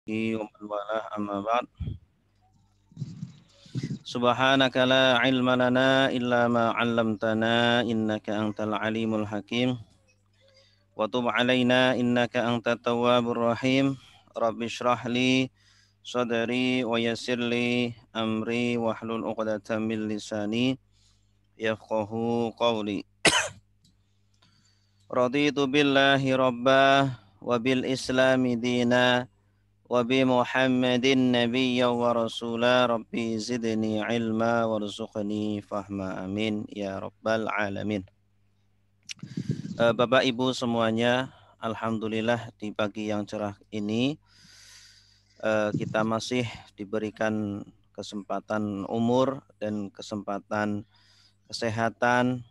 ومن والاه أما بعد سبحانك لا علم لنا إلا ما علمتنا إنك أنت العليم الحكيم وتب علينا إنك أنت التواب الرحيم رب اشرح لي صدري ويسر لي أمري واحلل عقدة من لساني يفقه قولي رضيت بالله ربا وبالإسلام دينا وبمحمد نبيا ورسولا ربي زدني علما وارزقني فهما amin ya rabbal alamin. Bapak Ibu semuanya, alhamdulillah di pagi yang cerah ini kita masih diberikan kesempatan umur dan kesempatan kesehatan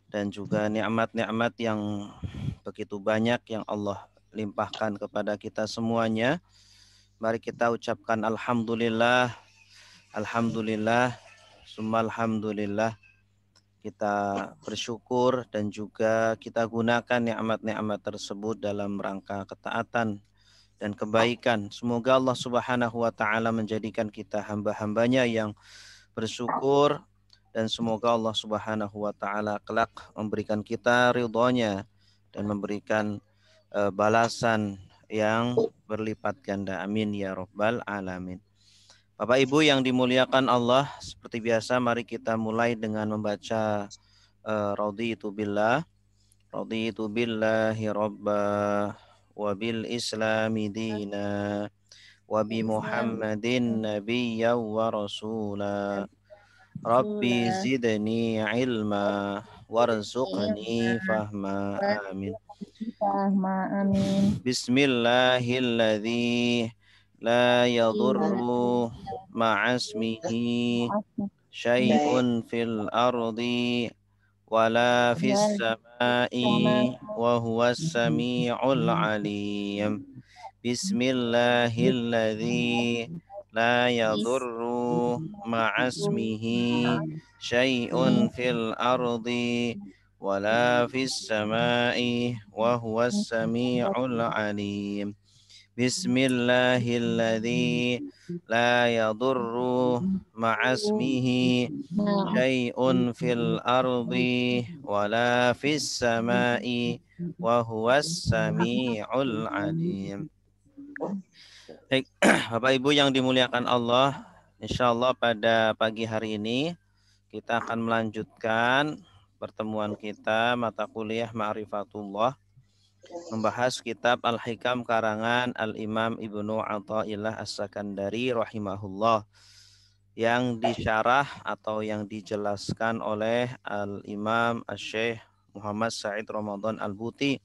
dan juga nikmat-nikmat yang begitu banyak yang Allah limpahkan kepada kita semuanya. Mari kita ucapkan alhamdulillah, alhamdulillah, summa alhamdulillah. Kita bersyukur dan juga kita gunakan nikmat-nikmat tersebut dalam rangka ketaatan dan kebaikan. Semoga Allah Subhanahu wa taala menjadikan kita hamba-hambanya yang bersyukur dan semoga Allah Subhanahu wa taala kelak memberikan kita ridhonya dan memberikan balasan yang berlipat ganda. Amin ya rabbal alamin. Bapak Ibu yang dimuliakan Allah, seperti biasa mari kita mulai dengan membaca raditu billah. Raditu billahi rabba wa bil islami dina wa bi Muhammadin nabiyya wa rasula. Rabbi zidni ilma warzuqni fahma. Amin. Bismillahilladzi la yadurru ma'asmihi syai'un fil ardi wala fis samai wa huwas sami'ul alim. Bismillahilladzi la yadurru ma'asmihi syai'un fil ardi wala fis samai wa huwas sami'ul alim. Bismillahilladzi la yadurru ma'asmihi syai'un fil ardi wala fis samai wa huwas sami'ul alim. Baik, Bapak Ibu yang dimuliakan Allah, insyaallah pada pagi hari ini kita akan melanjutkan pertemuan kita mata kuliah Ma'rifatullah, membahas kitab Al-Hikam karangan Al-Imam Ibnu Athaillah As-Sakandari rahimahullah yang disyarah atau yang dijelaskan oleh Al-Imam Asy-Syaikh Muhammad Said Ramadan Al-Buti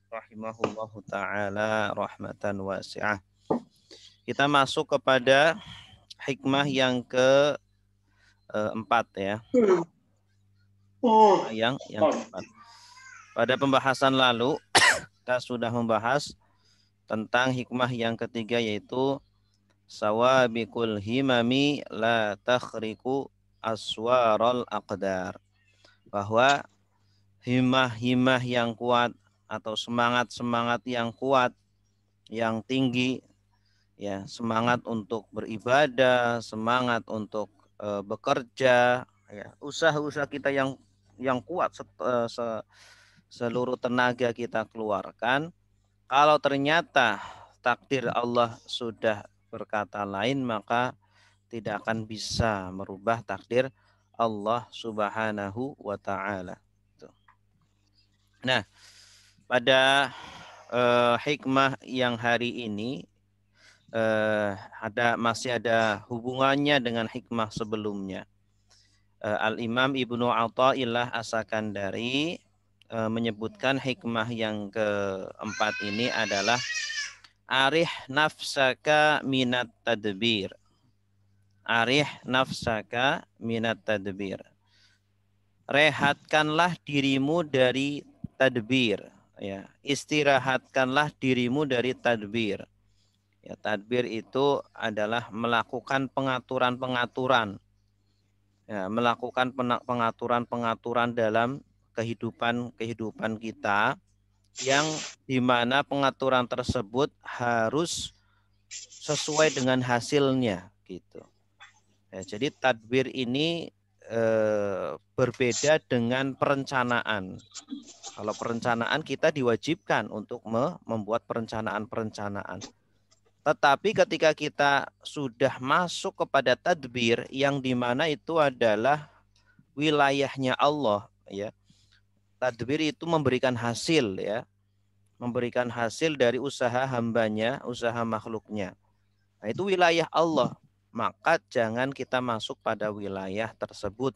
rahimahullahu taala rahmatan wasi'ah. Kita masuk kepada hikmah yang keempat ya. Yang keempat. Pada pembahasan lalu kita sudah membahas tentang hikmah yang ketiga yaitu sawabikul himami la takhriku aswarul aqdar. Bahwa himah-himah yang kuat atau semangat-semangat yang kuat, yang tinggi, ya, semangat untuk beribadah, semangat untuk bekerja, ya, usaha-usaha kita yang kuat, seluruh tenaga kita keluarkan, kalau ternyata takdir Allah sudah berkata lain, maka tidak akan bisa merubah takdir Allah Subhanahu wa taala. Nah, pada hikmah yang hari ini masih ada hubungannya dengan hikmah sebelumnya. Al-Imam Ibnu Athaillah As-Sakandari menyebutkan hikmah yang keempat ini adalah arih nafsaka minat tadbir. Arih nafsaka minat tadbir. Rehatkanlah dirimu dari tadbir, ya. Istirahatkanlah dirimu dari tadbir. Ya, tadbir itu adalah melakukan pengaturan-pengaturan. Ya, melakukan pengaturan-pengaturan dalam kehidupan kita yang dimana pengaturan tersebut harus sesuai dengan hasilnya gitu. Ya, jadi tadbir ini berbeda dengan perencanaan. Kalau perencanaan kita diwajibkan untuk membuat perencanaan-perencanaan. Tetapi ketika kita sudah masuk kepada tadbir yang dimana itu adalah wilayahnya Allah, ya. Tadbir itu memberikan hasil, ya, memberikan hasil dari usaha hambanya, usaha makhluknya. Nah, itu wilayah Allah. Maka jangan kita masuk pada wilayah tersebut.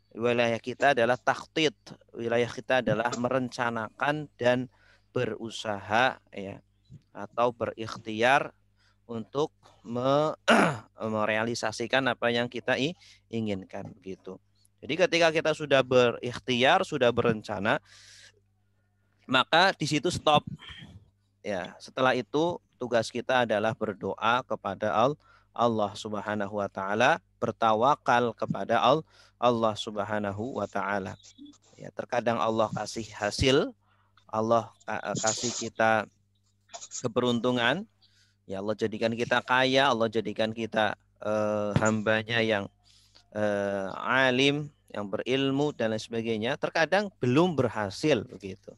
Wilayah kita adalah takhtid. Wilayah kita adalah merencanakan dan berusaha, ya, atau berikhtiar untuk merealisasikan apa yang kita inginkan gitu. Jadi ketika kita sudah berikhtiar, sudah berencana, maka di situ stop. Ya, setelah itu tugas kita adalah berdoa kepada Allah Subhanahu wa taala, bertawakal kepada Allah Subhanahu wa taala. Ya, terkadang Allah kasih hasil, Allah kasih kita keberuntungan, ya Allah jadikan kita kaya, Allah jadikan kita hambanya yang alim, yang berilmu dan lain sebagainya. Terkadang belum berhasil begitu.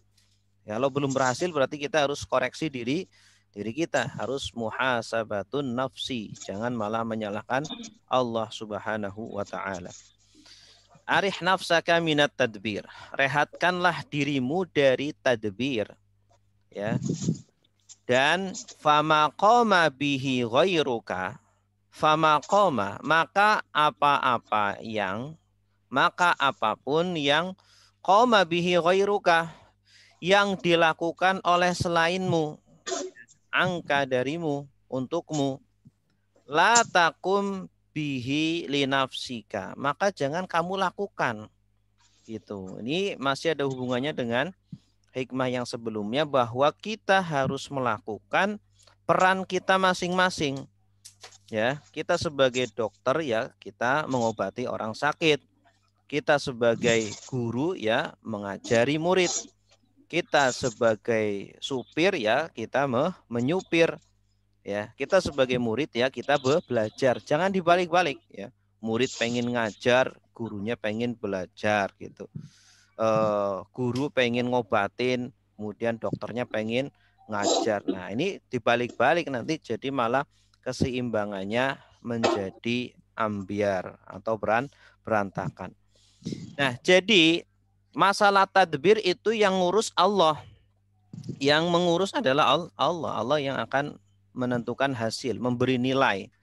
Ya, kalau belum berhasil berarti kita harus koreksi diri kita, harus muhasabatun nafsi, jangan malah menyalahkan Allah Subhanahu wa taala. Arih nafsaka minat tadbir, rehatkanlah dirimu dari tadbir, ya. Dan fama qoma bihi ghairuka, fama qoma, maka apapun yang qoma bihi ghairuka, yang dilakukan oleh selainmu, angka darimu, untukmu, la takum bihi linafsika, maka jangan kamu lakukan. Gitu. Ini masih ada hubungannya dengan hikmah yang sebelumnya, bahwa kita harus melakukan peran kita masing-masing. Ya, kita sebagai dokter, ya, kita mengobati orang sakit. Kita sebagai guru, ya, mengajari murid. Kita sebagai supir, ya, kita menyupir, ya. Kita sebagai murid, ya, kita belajar. Jangan dibalik-balik, ya. Murid pengen ngajar, gurunya pengen belajar gitu. Guru pengen ngobatin, kemudian dokternya pengen ngajar. Nah, ini dibalik-balik nanti jadi malah keseimbangannya menjadi ambiar atau berantakan. Nah, jadi masalah tadbir itu yang ngurus Allah. Yang mengurus adalah Allah. Allah yang akan menentukan hasil, memberi nilai.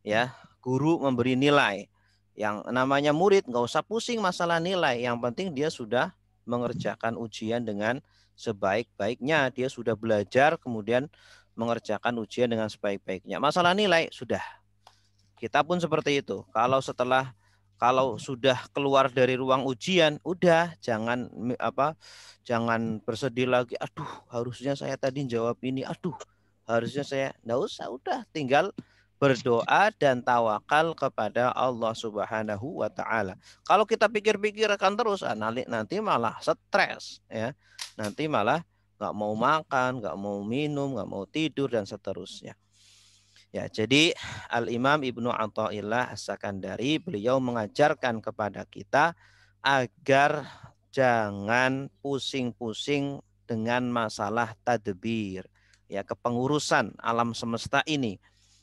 Ya, guru memberi nilai. Yang namanya murid nggak usah pusing masalah nilai. Yang penting dia sudah mengerjakan ujian dengan sebaik-baiknya. Dia sudah belajar, kemudian mengerjakan ujian dengan sebaik-baiknya. Masalah nilai sudah. Kita pun seperti itu. Kalau sudah keluar dari ruang ujian, udah jangan bersedih lagi. Aduh, harusnya saya tadi jawab ini. Aduh, harusnya saya enggak usah, udah tinggal berdoa dan tawakal kepada Allah Subhanahu wa taala. Kalau kita pikir-pikir akan terus, nanti malah stres, ya. Nanti malah nggak mau makan, nggak mau minum, nggak mau tidur dan seterusnya. Ya, jadi Al-Imam Ibnu Athaillah As-Sakandari, beliau mengajarkan kepada kita agar jangan pusing-pusing dengan masalah tadbir, ya, kepengurusan alam semesta ini,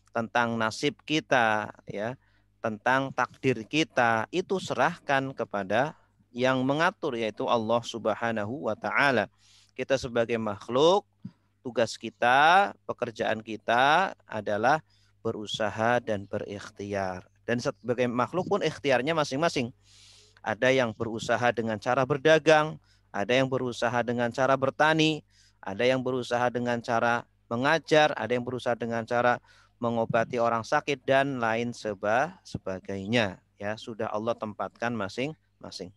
tentang nasib kita, ya, tentang takdir kita, itu serahkan kepada yang mengatur, yaitu Allah Subhanahu wa taala. Kita sebagai makhluk, tugas kita, pekerjaan kita adalah berusaha dan berikhtiar. Dan sebagai makhluk pun ikhtiarnya masing-masing. Ada yang berusaha dengan cara berdagang, ada yang berusaha dengan cara bertani, ada yang berusaha dengan cara mengajar, ada yang berusaha dengan cara mengobati orang sakit dan lain sebagainya. Ya, sudah Allah tempatkan masing-masing.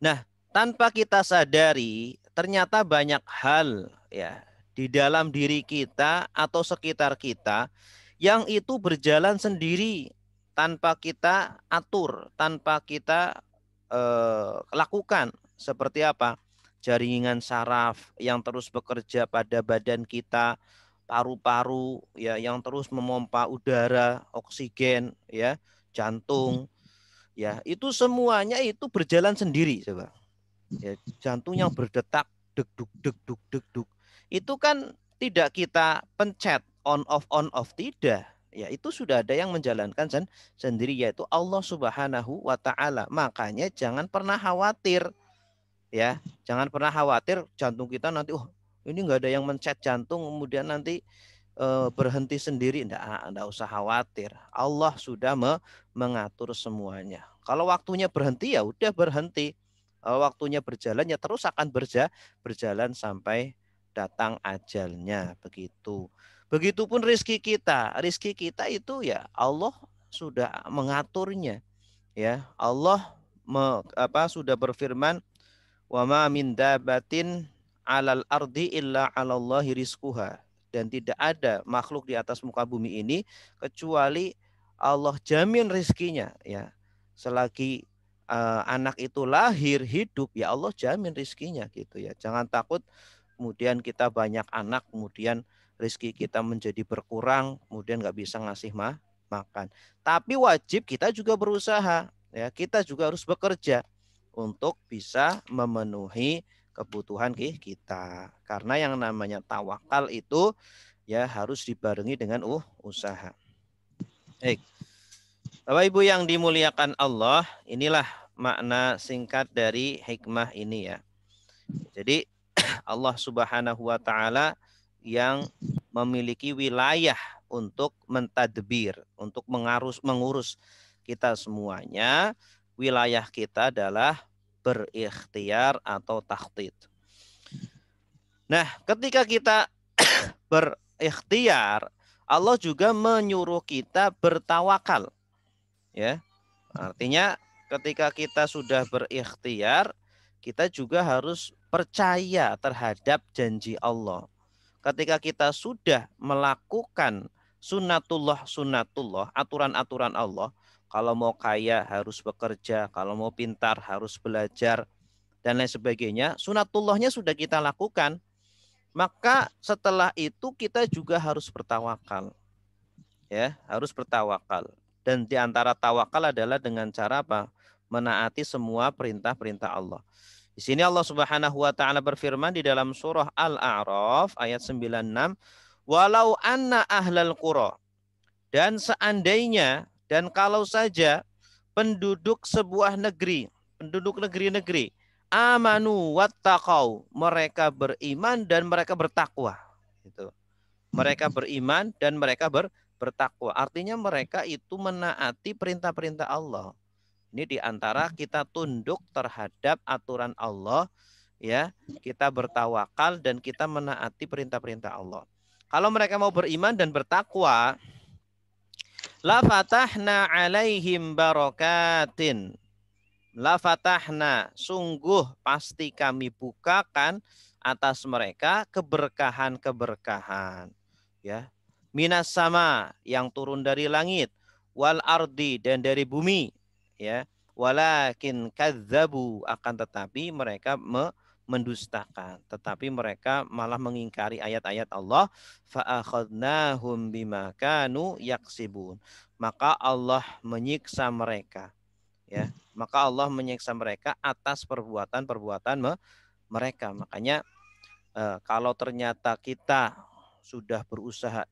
Nah, tanpa kita sadari, ternyata banyak hal, ya, di dalam diri kita atau sekitar kita yang itu berjalan sendiri tanpa kita atur, tanpa kita lakukan. Seperti apa? Jaringan saraf yang terus bekerja pada badan kita paru-paru ya yang terus memompa udara, oksigen ya, jantung ya, itu semuanya itu berjalan sendiri coba. Ya, jantung yang berdetak deg dug deg dug deg dug. Itu kan tidak kita pencet on off tidak. Ya, itu sudah ada yang menjalankan sendiri yaitu Allah Subhanahu wa taala. Makanya jangan pernah khawatir ya. Jangan pernah khawatir jantung kita nanti ini nggak ada yang mencet jantung kemudian nanti berhenti sendiri. Enggak usah khawatir. Allah sudah mengatur semuanya. Kalau waktunya berhenti ya udah berhenti. Kalau waktunya berjalan ya terus akan berjalan sampai datang ajalnya begitu. Begitupun rizki kita. Rizki kita itu ya Allah sudah mengaturnya. Ya, Allah sudah berfirman, "Wa ma min dabatin 'alal ardi illa 'alallahi rizquha." Dan tidak ada makhluk di atas muka bumi ini kecuali Allah jamin rizkinya ya. Selagi anak itu lahir hidup ya Allah jamin rizkinya gitu ya. Jangan takut kemudian kita banyak anak kemudian rizki kita menjadi berkurang kemudian nggak bisa ngasih makan. Tapi wajib kita juga berusaha ya. Kita juga harus bekerja untuk bisa memenuhi kebutuhan kita. Karena yang namanya tawakal itu ya harus dibarengi dengan usaha. Baik. Bapak Ibu yang dimuliakan Allah, inilah makna singkat dari hikmah ini ya. Jadi Allah Subhanahu wa taala yang memiliki wilayah untuk mentadbir, untuk mengurus kita semuanya. Wilayah kita adalah berikhtiar atau takhtid. Nah, ketika kita berikhtiar, Allah juga menyuruh kita bertawakal. Ya. Artinya ketika kita sudah berikhtiar, kita juga harus percaya terhadap janji Allah. Ketika kita sudah melakukan sunnatullah, aturan-aturan Allah, kalau mau kaya harus bekerja, kalau mau pintar harus belajar, dan lain sebagainya, sunnatullahnya sudah kita lakukan, maka setelah itu kita juga harus bertawakal. Ya, harus bertawakal. Dan di antara tawakal adalah dengan cara apa? Menaati semua perintah-perintah Allah. Di sini Allah Subhanahu wa taala berfirman di dalam surah Al-A'raf ayat 96, "Walau anna ahlal qura." Dan seandainya dan kalau saja penduduk sebuah negeri, penduduk negeri-negeri, amanu wattaqau, mereka beriman dan mereka bertakwa. Gitu. Mereka beriman dan mereka bertakwa. Artinya mereka itu menaati perintah-perintah Allah. Ini diantara kita tunduk terhadap aturan Allah, ya, kita bertawakal dan kita menaati perintah-perintah Allah. Kalau mereka mau beriman dan bertakwa, la fatahna alaihim barokatin. La fatahna, sungguh pasti kami bukakan atas mereka keberkahan-keberkahan. Ya, minas sama, yang turun dari langit, wal ardi, dan dari bumi, ya. Walakin kadzabu, akan tetapi mereka mendustakan, tetapi mereka malah mengingkari ayat-ayat Allah. Fa akhadnahum bima kanu yaksibun, maka Allah menyiksa mereka, ya. Maka Allah menyiksa mereka atas perbuatan-perbuatan mereka. Makanya kalau ternyata kita sudah berusaha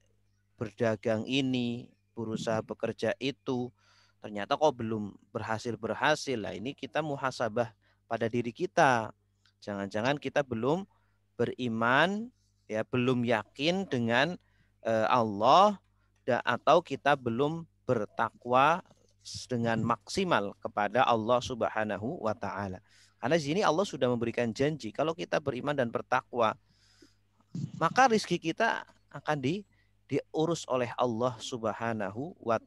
berdagang ini, berusaha bekerja itu, ternyata kok belum berhasil-berhasil. Lah ini kita muhasabah pada diri kita. Jangan-jangan kita belum beriman, ya, belum yakin dengan Allah, atau kita belum bertakwa dengan maksimal kepada Allah Subhanahu wa taala. Karena di sini Allah sudah memberikan janji kalau kita beriman dan bertakwa, maka rizki kita akan diurus oleh Allah Subhanahu wa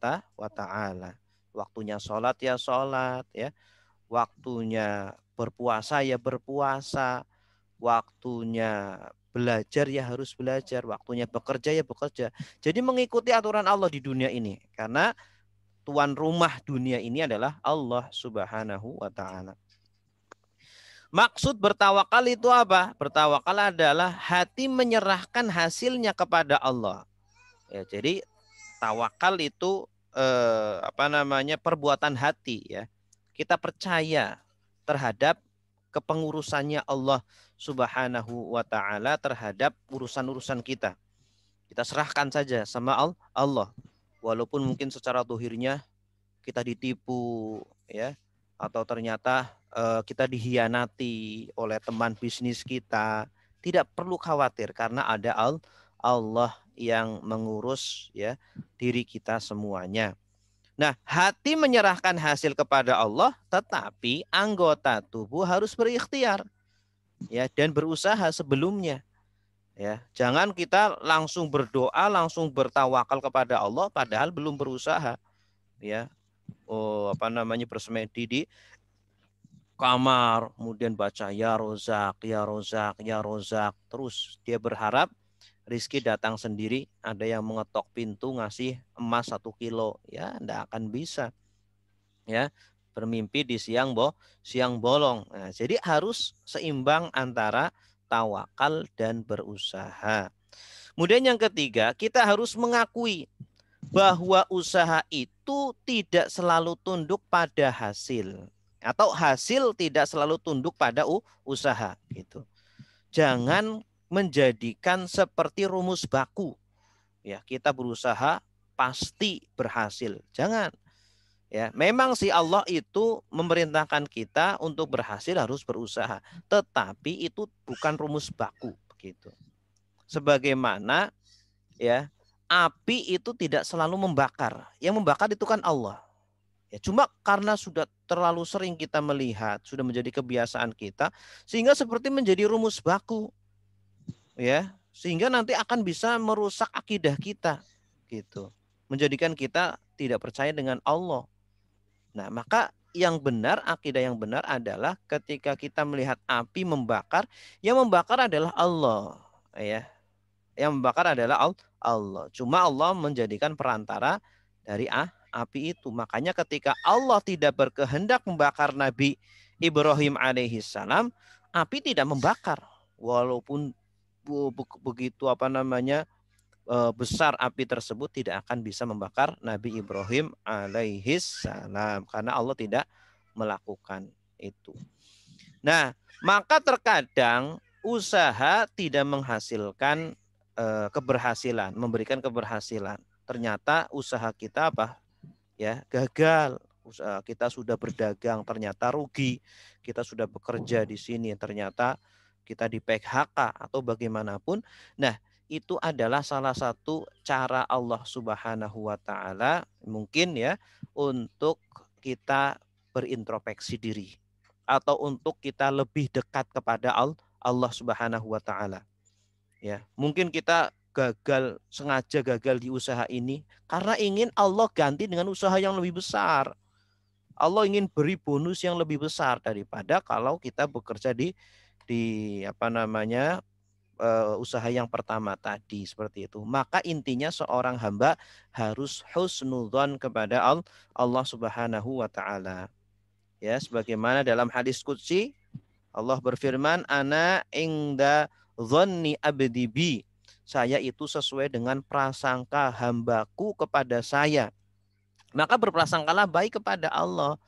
taala. Waktunya sholat ya sholat, ya. Waktunya berpuasa ya berpuasa. Waktunya belajar ya harus belajar. Waktunya bekerja ya bekerja. Jadi mengikuti aturan Allah di dunia ini. Karena tuan rumah dunia ini adalah Allah Subhanahu wa taala. Maksud bertawakal itu apa? Bertawakal adalah hati menyerahkan hasilnya kepada Allah. Ya, jadi tawakal itu perbuatan hati ya. Kita percaya terhadap kepengurusannya Allah Subhanahu wa taala terhadap urusan-urusan kita. Kita serahkan saja sama Allah. Walaupun mungkin secara dohirnya kita ditipu ya, atau ternyata kita dihianati oleh teman bisnis kita, tidak perlu khawatir karena ada Allah yang mengurus ya diri kita semuanya. Nah, hati menyerahkan hasil kepada Allah, tetapi anggota tubuh harus berikhtiar ya dan berusaha sebelumnya. Ya, jangan kita langsung berdoa, langsung bertawakal kepada Allah padahal belum berusaha. Ya, bersemedi di kamar, kemudian baca ya rozak, ya rozak, ya rozak. Terus dia berharap rizki datang sendiri. Ada yang mengetok pintu ngasih emas 1 kilo, ya enggak akan bisa. Ya, bermimpi di siang bolong. Nah, jadi harus seimbang antara tawakal dan berusaha. Kemudian yang ketiga, kita harus mengakui bahwa usaha itu tidak selalu tunduk pada hasil, atau hasil tidak selalu tunduk pada usaha gitu. Jangan menjadikan seperti rumus baku. Ya, kita berusaha pasti berhasil. Jangan. Ya, memang sih Allah itu memerintahkan kita untuk berhasil harus berusaha, tetapi itu bukan rumus baku begitu. Sebagaimana ya, api itu tidak selalu membakar. Yang membakar itu kan Allah. Ya, cuma karena sudah terlalu sering kita melihat, sudah menjadi kebiasaan kita, sehingga seperti menjadi rumus baku. Ya, sehingga nanti akan bisa merusak akidah kita gitu. Menjadikan kita tidak percaya dengan Allah. Nah, maka yang benar, akidah yang benar adalah ketika kita melihat api membakar, yang membakar adalah Allah, ya. Yang membakar adalah Allah. Cuma Allah menjadikan perantara dari api itu. Makanya ketika Allah tidak berkehendak membakar Nabi Ibrahim alaihissalam, api tidak membakar. Walaupun begitu besar api tersebut tidak akan bisa membakar Nabi Ibrahim alaihissalam karena Allah tidak melakukan itu. Nah, maka terkadang usaha tidak menghasilkan keberhasilan, memberikan keberhasilan. Ternyata usaha kita ya gagal. Usaha kita sudah berdagang ternyata rugi. Kita sudah bekerja di sini ternyata kita di PHK atau bagaimanapun. Nah, itu adalah salah satu cara Allah Subhanahu wa taala mungkin ya untuk kita berintrospeksi diri atau untuk kita lebih dekat kepada Allah Subhanahu wa taala. Ya, mungkin kita sengaja gagal di usaha ini karena ingin Allah ganti dengan usaha yang lebih besar. Allah ingin beri bonus yang lebih besar daripada kalau kita bekerja di usaha yang pertama tadi seperti itu. Maka intinya seorang hamba harus husnudzon kepada Allah Subhanahu wa taala. Ya, sebagaimana dalam hadis qudsi Allah berfirman, ana ingda dzanni abdi bi. Saya itu sesuai dengan prasangka hambaku kepada saya. Maka berprasangkalah baik kepada Allah,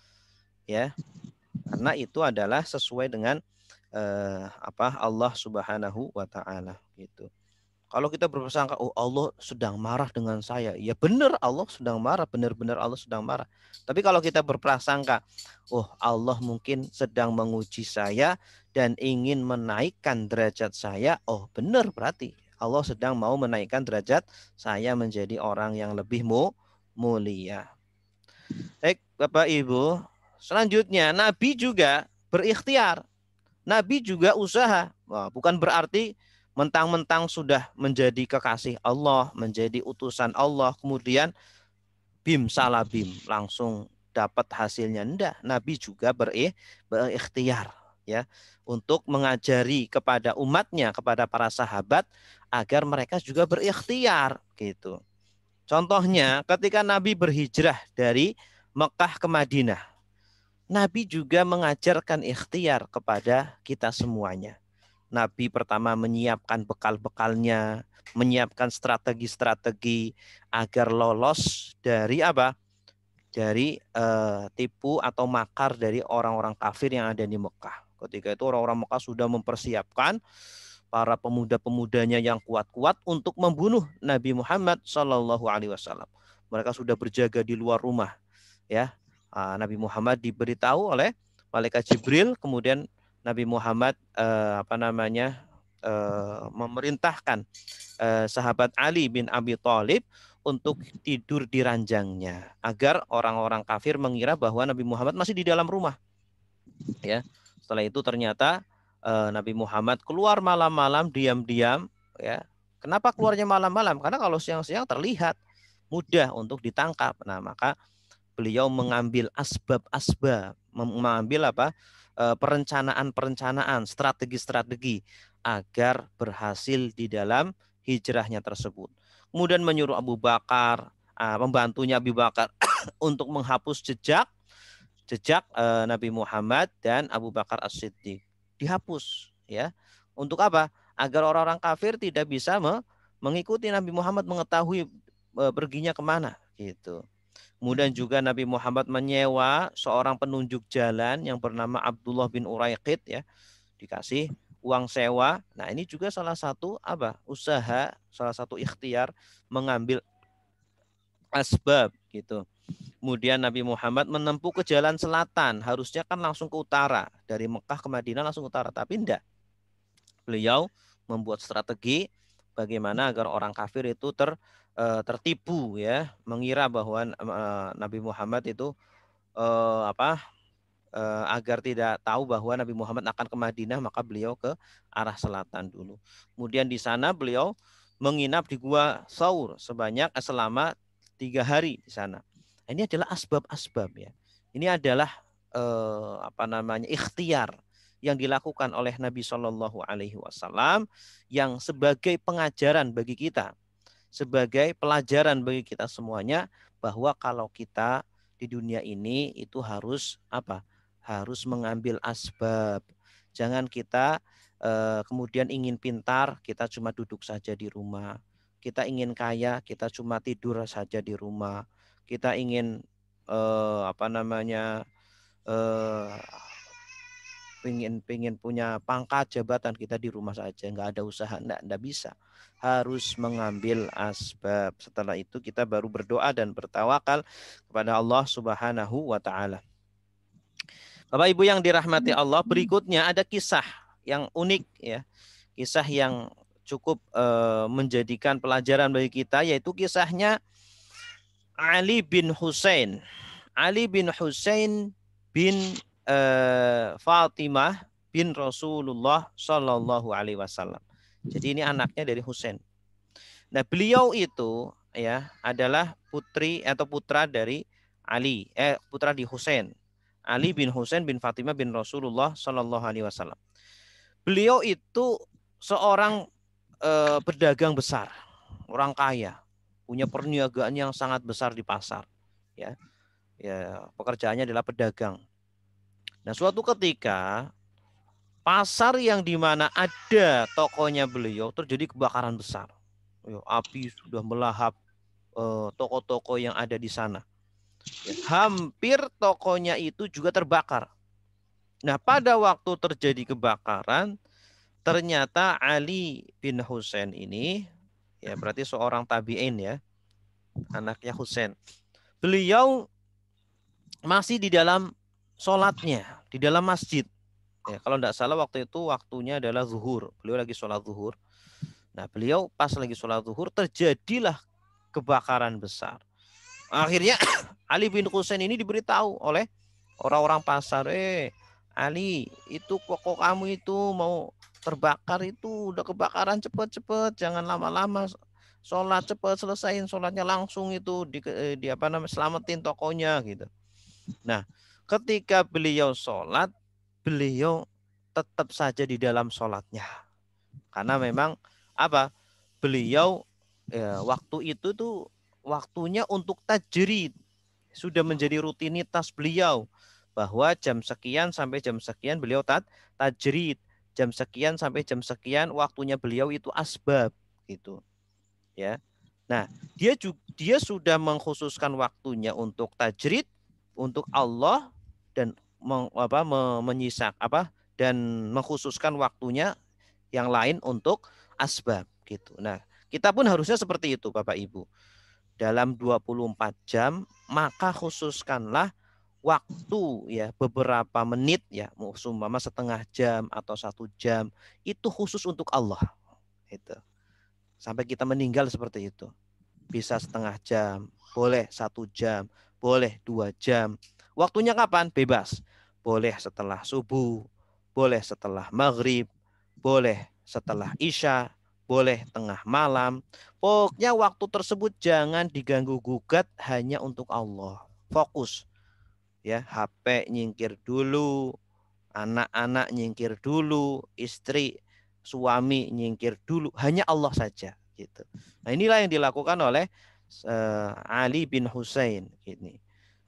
ya. Karena itu adalah sesuai dengan Allah Subhanahu wa taala gitu. Kalau kita berprasangka, oh Allah sedang marah dengan saya. Ya benar Allah sedang marah, benar-benar Allah sedang marah. Tapi kalau kita berprasangka, oh Allah mungkin sedang menguji saya dan ingin menaikkan derajat saya. Oh benar berarti Allah sedang mau menaikkan derajat saya menjadi orang yang lebih mulia. Baik Bapak Ibu, selanjutnya Nabi juga berikhtiar. Nabi juga usaha. Wah, bukan berarti mentang-mentang sudah menjadi kekasih Allah, menjadi utusan Allah, kemudian bim salah bim, langsung dapat hasilnya. Enggak, Nabi juga berikhtiar ya untuk mengajari kepada umatnya, kepada para sahabat agar mereka juga berikhtiar gitu. Contohnya ketika Nabi berhijrah dari Mekah ke Madinah. Nabi juga mengajarkan ikhtiar kepada kita semuanya. Nabi pertama menyiapkan bekal-bekalnya, menyiapkan strategi-strategi agar lolos dari apa? Dari tipu atau makar dari orang-orang kafir yang ada di Mekah. Ketika itu orang-orang Mekah sudah mempersiapkan para pemuda-pemudanya yang kuat-kuat untuk membunuh Nabi Muhammad Shallallahu Alaihi Wasallam. Mereka sudah berjaga di luar rumah, ya. Nabi Muhammad diberitahu oleh malaikat Jibril, kemudian Nabi Muhammad memerintahkan sahabat Ali bin Abi Thalib untuk tidur di ranjangnya agar orang-orang kafir mengira bahwa Nabi Muhammad masih di dalam rumah, ya. Setelah itu ternyata Nabi Muhammad keluar malam-malam diam-diam, ya. Kenapa keluarnya malam-malam? Karena kalau siang-siang terlihat mudah untuk ditangkap. Nah, maka beliau mengambil asbab-asbab, mengambil perencanaan-perencanaan, strategi-strategi agar berhasil di dalam hijrahnya tersebut. Kemudian menyuruh Abu Bakar, pembantunya Abu Bakar untuk menghapus jejak Nabi Muhammad dan Abu Bakar As-Siddiq. Dihapus, ya. Untuk apa? Agar orang-orang kafir tidak bisa mengikuti Nabi Muhammad, mengetahui perginya kemana, gitu. Kemudian juga Nabi Muhammad menyewa seorang penunjuk jalan yang bernama Abdullah bin Uraiqid, ya, dikasih uang sewa. Nah, ini juga salah satu usaha, salah satu ikhtiar mengambil asbab, gitu. Kemudian Nabi Muhammad menempuh ke jalan selatan, harusnya kan langsung ke utara, dari Mekah ke Madinah langsung ke utara, tapi enggak. Beliau membuat strategi bagaimana agar orang kafir itu tertipu, ya, mengira bahwa Nabi Muhammad itu agar tidak tahu bahwa Nabi Muhammad akan ke Madinah, maka beliau ke arah selatan dulu. Kemudian di sana beliau menginap di Gua Saur selama 3 hari di sana. Ini adalah asbab-asbab, ya. Ini adalah ikhtiar yang dilakukan oleh Nabi Shallallahu Alaihi Wasallam yang sebagai pengajaran bagi kita, sebagai pelajaran bagi kita semuanya, bahwa kalau kita di dunia ini itu harus harus mengambil asbab. Jangan kita kemudian ingin pintar, kita cuma duduk saja di rumah. Kita ingin kaya, kita cuma tidur saja di rumah. Kita ingin eh, apa namanya eh, pengen punya pangkat jabatan, kita di rumah saja, nggak ada usaha, nggak bisa. Harus mengambil asbab. Setelah itu kita baru berdoa dan bertawakal kepada Allah Subhanahu wa taala. Bapak Ibu yang dirahmati Allah, berikutnya ada kisah yang unik, ya. Kisah yang cukup menjadikan pelajaran bagi kita, yaitu kisahnya Ali bin Husain. Ali bin Husain bin Fatimah bin Rasulullah Shallallahu Alaihi Wasallam. Jadi ini anaknya dari Husain. Nah, beliau itu, ya, adalah putri atau putra dari putra di Husain. Ali bin Husain bin Fatimah bin Rasulullah Shallallahu Alaihi Wasallam. Beliau itu seorang pedagang besar, orang kaya, punya perniagaan yang sangat besar di pasar, ya. Ya, pekerjaannya adalah pedagang. Nah, suatu ketika pasar yang di mana ada tokonya beliau terjadi kebakaran besar. Api sudah melahap toko-toko yang ada di sana. Ya, hampir tokonya itu juga terbakar. Nah, pada waktu terjadi kebakaran, ternyata Ali bin Husain ini, ya, berarti seorang tabi'in, ya, anaknya Husain. Beliau masih di dalam sholatnya, di dalam masjid. Ya, kalau tidak salah waktu itu waktunya adalah zuhur. Beliau lagi sholat zuhur. Nah, beliau pas lagi sholat zuhur terjadilah kebakaran besar. Akhirnya Ali bin Husain ini diberitahu oleh orang-orang pasar, Ali, itu kok kamu itu mau terbakar, itu udah kebakaran, cepet-cepet, jangan lama-lama, sholat cepet, selesaiin sholatnya langsung, itu di selamatin tokonya, gitu. Nah, ketika beliau sholat, beliau tetap saja di dalam sholatnya, karena memang beliau, ya, waktu itu tuh waktunya untuk tajrid, sudah menjadi rutinitas beliau bahwa jam sekian sampai jam sekian beliau tajrid, jam sekian sampai jam sekian waktunya beliau itu asbab gitu ya. Nah, dia sudah mengkhususkan waktunya untuk tajrid, untuk Allah dan dan mengkhususkan waktunya yang lain untuk asbab gitu. Nah, kita pun harusnya seperti itu Bapak Ibu. Dalam 24 jam maka khususkanlah waktu ya beberapa menit ya, umpama setengah jam atau 1 jam itu khusus untuk Allah. Itu. Sampai kita meninggal seperti itu. Bisa setengah jam, boleh 1 jam, boleh 2 jam. Waktunya kapan? Bebas. Boleh setelah subuh, boleh setelah maghrib, boleh setelah isya, boleh tengah malam. Pokoknya waktu tersebut jangan diganggu gugat, hanya untuk Allah. Fokus. Ya, HP nyingkir dulu, anak-anak nyingkir dulu, istri, suami nyingkir dulu, hanya Allah saja gitu. Nah, inilah yang dilakukan oleh Ali bin Husain ini.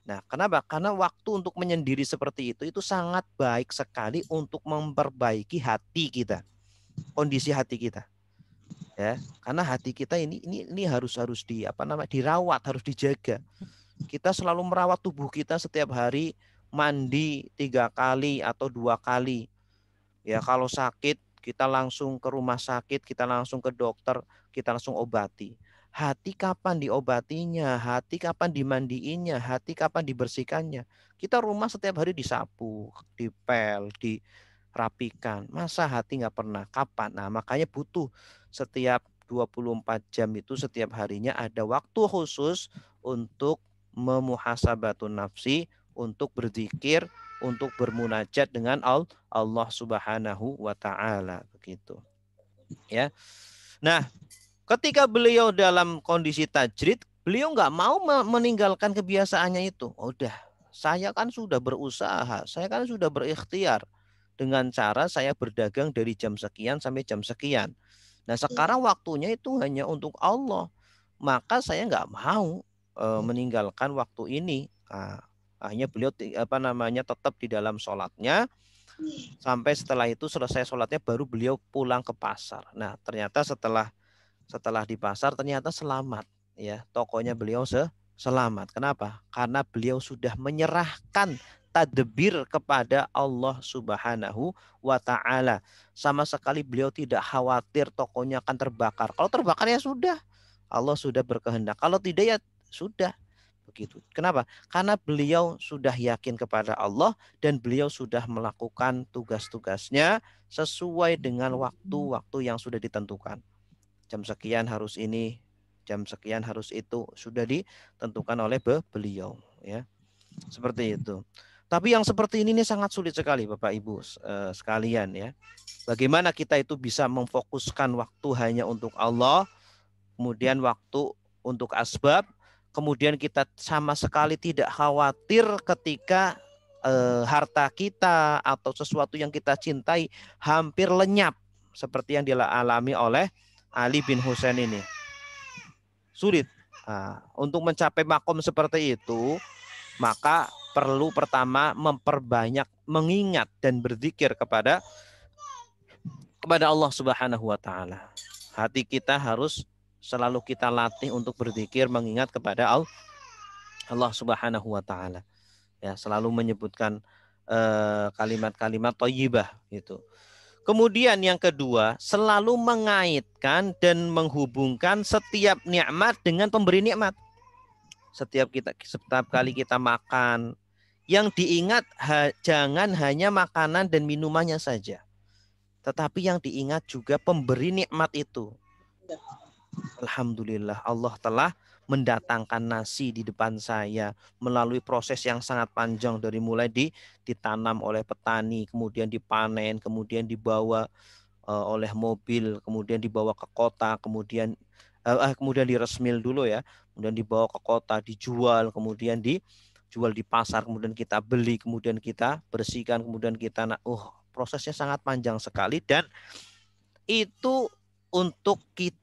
Nah, kenapa? Karena waktu untuk menyendiri seperti itu sangat baik sekali untuk memperbaiki hati kita, kondisi hati kita. Ya, karena hati kita ini harus dirawat, harus dijaga. Kita selalu merawat tubuh kita setiap hari, mandi 3 kali atau 2 kali. Ya, kalau sakit kita langsung ke rumah sakit, kita langsung ke dokter, kita langsung obati. Hati kapan diobatinya, hati kapan dimandiinnya, hati kapan dibersihkannya. Kita rumah setiap hari disapu, dipel, dirapikan. Masa hati nggak pernah? Kapan? Nah, makanya butuh setiap 24 jam itu setiap harinya ada waktu khusus untuk memuhasabatun nafsi, untuk berzikir, untuk bermunajat dengan Allah Subhanahu wa taala begitu. Ya. Nah, ketika beliau dalam kondisi tajrid, beliau nggak mau meninggalkan kebiasaannya itu. Oh, udah, saya kan sudah berusaha, saya kan sudah berikhtiar dengan cara saya berdagang dari jam sekian sampai jam sekian. Nah, sekarang waktunya itu hanya untuk Allah. Maka saya nggak mau meninggalkan waktu ini. Nah, akhirnya beliau tetap di dalam sholatnya. Sampai setelah itu selesai sholatnya baru beliau pulang ke pasar. Nah, ternyata setelah di pasar ternyata selamat ya, tokonya beliau selamat. Kenapa? Karena beliau sudah menyerahkan tadbir kepada Allah Subhanahu wa taala. Sama sekali beliau tidak khawatir tokonya akan terbakar. Kalau terbakar ya sudah, Allah sudah berkehendak. Kalau tidak ya sudah. Begitu. Kenapa? Karena beliau sudah yakin kepada Allah dan beliau sudah melakukan tugas-tugasnya sesuai dengan waktu-waktu yang sudah ditentukan. Jam sekian harus ini, jam sekian harus itu, sudah ditentukan oleh beliau ya. Seperti itu. Tapi yang seperti ini sangat sulit sekali Bapak Ibu sekalian ya. Bagaimana kita itu bisa memfokuskan waktu hanya untuk Allah, kemudian waktu untuk asbab, kemudian kita sama sekali tidak khawatir ketika harta kita atau sesuatu yang kita cintai hampir lenyap seperti yang dialami oleh Ali bin Husain ini. Sulit. Nah, untuk mencapai makom seperti itu, maka perlu pertama memperbanyak mengingat dan berzikir kepada Allah Subhanahu wa taala. Hati kita harus selalu kita latih untuk berzikir mengingat kepada Allah Subhanahu wa taala. Ya, selalu menyebutkan kalimat-kalimat thayyibah gitu. Kemudian yang kedua, selalu mengaitkan dan menghubungkan setiap nikmat dengan pemberi nikmat. Setiap kali kita makan, yang diingat jangan hanya makanan dan minumannya saja. Tetapi yang diingat juga pemberi nikmat itu. Alhamdulillah Allah telah mendatangkan nasi di depan saya melalui proses yang sangat panjang dari mulai ditanam oleh petani, kemudian dipanen, kemudian dibawa oleh mobil, kemudian dibawa ke kota, kemudian diresmil dulu ya, kemudian dibawa ke kota, dijual, kemudian dijual di pasar, kemudian kita beli, kemudian kita bersihkan, kemudian kita prosesnya sangat panjang sekali dan itu untuk kita.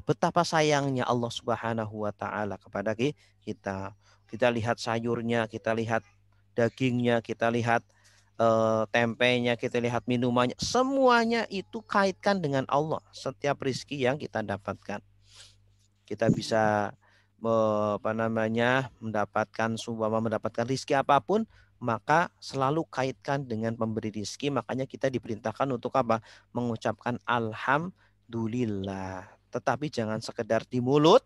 Betapa sayangnya Allah Subhanahu wa taala kepada kita. Kita lihat sayurnya, kita lihat dagingnya, kita lihat tempenya, kita lihat minumannya, semuanya itu kaitkan dengan Allah. Setiap rizki yang kita dapatkan, kita bisa mendapatkan rizki apapun, maka selalu kaitkan dengan pemberi rizki. Makanya kita diperintahkan untuk apa? Mengucapkan alhamdulillah. Tetapi jangan sekedar di mulut,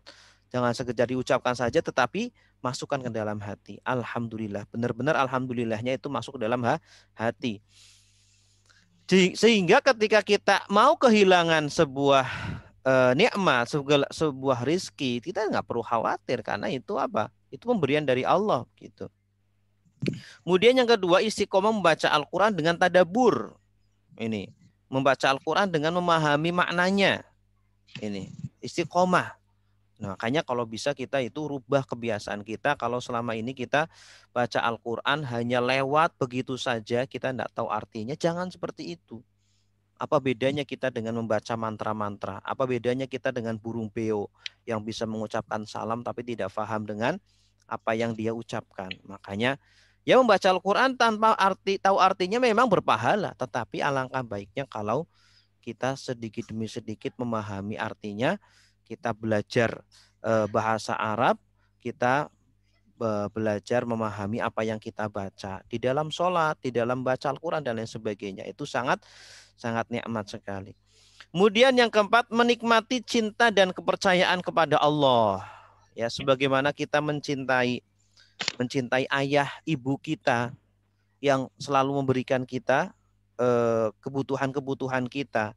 jangan sekedar diucapkan saja, tetapi masukkan ke dalam hati. Alhamdulillah, benar-benar alhamdulillahnya itu masuk ke dalam hati. Sehingga ketika kita mau kehilangan sebuah nikmat, sebuah rizki, kita nggak perlu khawatir, karena itu apa? Itu pemberian dari Allah gitu. Kemudian yang kedua, istiqomah membaca Al-Quran dengan tadabur. Ini membaca Al-Quran dengan memahami maknanya. Ini istiqomah. Nah, makanya kalau bisa kita itu rubah kebiasaan kita. Kalau selama ini kita baca Al-Quran hanya lewat begitu saja, kita tidak tahu artinya, jangan seperti itu. Apa bedanya kita dengan membaca mantra-mantra? Apa bedanya kita dengan burung beo yang bisa mengucapkan salam tapi tidak paham dengan apa yang dia ucapkan? Makanya ya membaca Al-Quran tanpa tahu artinya memang berpahala. Tetapi alangkah baiknya kalau kita sedikit demi sedikit memahami artinya. Kita belajar bahasa Arab, kita belajar memahami apa yang kita baca di dalam sholat, di dalam baca Al-Quran dan lain sebagainya. Itu sangat nikmat sekali. Kemudian yang keempat, menikmati cinta dan kepercayaan kepada Allah. Ya, sebagaimana kita mencintai ayah ibu kita yang selalu memberikan kita kebutuhan-kebutuhan kita,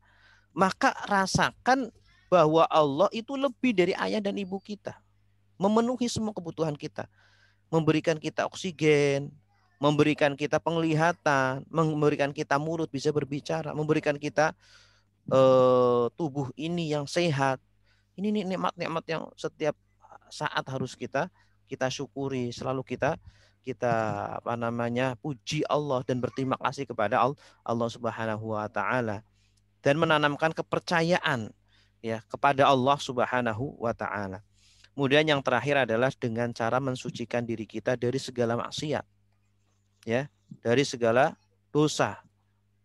maka rasakan bahwa Allah itu lebih dari ayah dan ibu kita, memenuhi semua kebutuhan kita, memberikan kita oksigen, memberikan kita penglihatan, memberikan kita mulut bisa berbicara, memberikan kita tubuh ini yang sehat. Ini nikmat-nikmat yang setiap saat harus kita syukuri, selalu kita puji Allah dan berterima kasih kepada Allah Subhanahu wa taala, dan menanamkan kepercayaan ya kepada Allah Subhanahu wa taala. Kemudian yang terakhir adalah dengan cara mensucikan diri kita dari segala maksiat. Ya, dari segala dosa.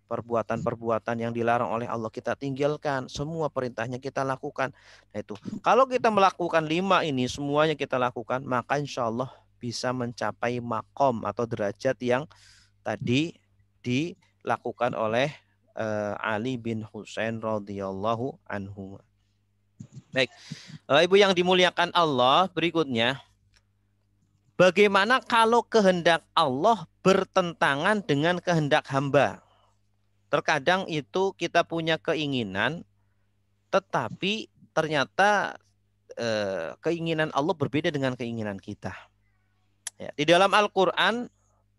Perbuatan-perbuatan yang dilarang oleh Allah kita tinggalkan, semua perintahnya kita lakukan. Nah itu, kalau kita melakukan 5 ini semuanya kita lakukan, maka insya Allah bisa mencapai makom atau derajat yang tadi dilakukan oleh Ali bin Husain radhiyallahu anhu. Baik, Ibu yang dimuliakan Allah, berikutnya, bagaimana kalau kehendak Allah bertentangan dengan kehendak hamba? Terkadang itu kita punya keinginan, tetapi ternyata keinginan Allah berbeda dengan keinginan kita. Ya, di dalam Al-Quran,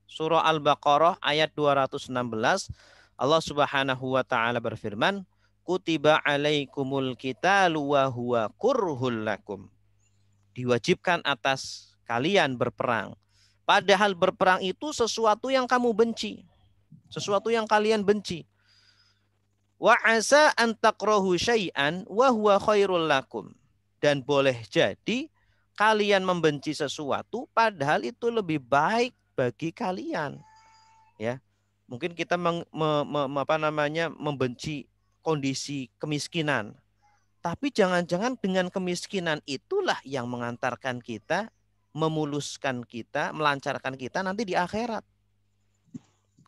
surah Al-Baqarah ayat 216, Allah Subhanahu wa taala berfirman, kutiba alaikumul qitalu wa huwa kurhul lakum. Diwajibkan atas kalian berperang. Padahal berperang itu sesuatu yang kamu benci. Sesuatu yang kalian benci. Wa asa an takrahu syai'an wa huwa khairul lakum. Dan boleh jadi kalian membenci sesuatu padahal itu lebih baik bagi kalian. Ya. Mungkin kita membenci kondisi kemiskinan. Tapi jangan-jangan dengan kemiskinan itulah yang mengantarkan kita, memuluskan kita, melancarkan kita nanti di akhirat.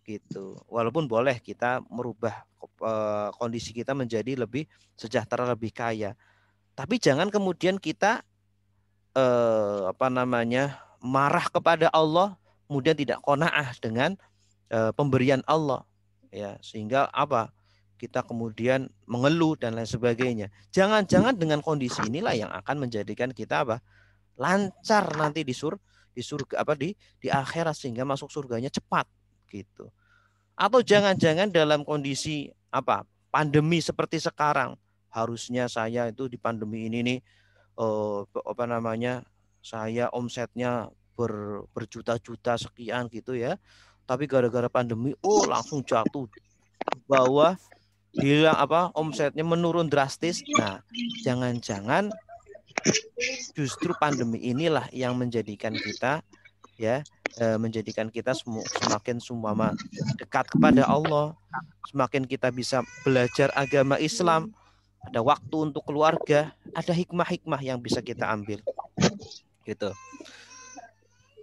Gitu. Walaupun boleh kita merubah kondisi kita menjadi lebih sejahtera, lebih kaya. Tapi jangan kemudian kita marah kepada Allah, kemudian tidak qanaah dengan pemberian Allah. Ya, sehingga apa? Kita kemudian mengeluh dan lain sebagainya. Jangan-jangan dengan kondisi inilah yang akan menjadikan kita apa? Lancar nanti di surga di akhirat, sehingga masuk surganya cepat gitu. Atau jangan-jangan dalam kondisi pandemi seperti sekarang, harusnya saya itu di pandemi ini nih saya omsetnya berjuta-juta sekian gitu ya. Tapi gara-gara pandemi langsung jatuh bawah, bilang omsetnya menurun drastis. Nah, jangan-jangan justru pandemi inilah yang menjadikan kita ya, menjadikan kita semakin dekat kepada Allah, semakin kita bisa belajar agama Islam, ada waktu untuk keluarga, ada hikmah-hikmah yang bisa kita ambil, gitu.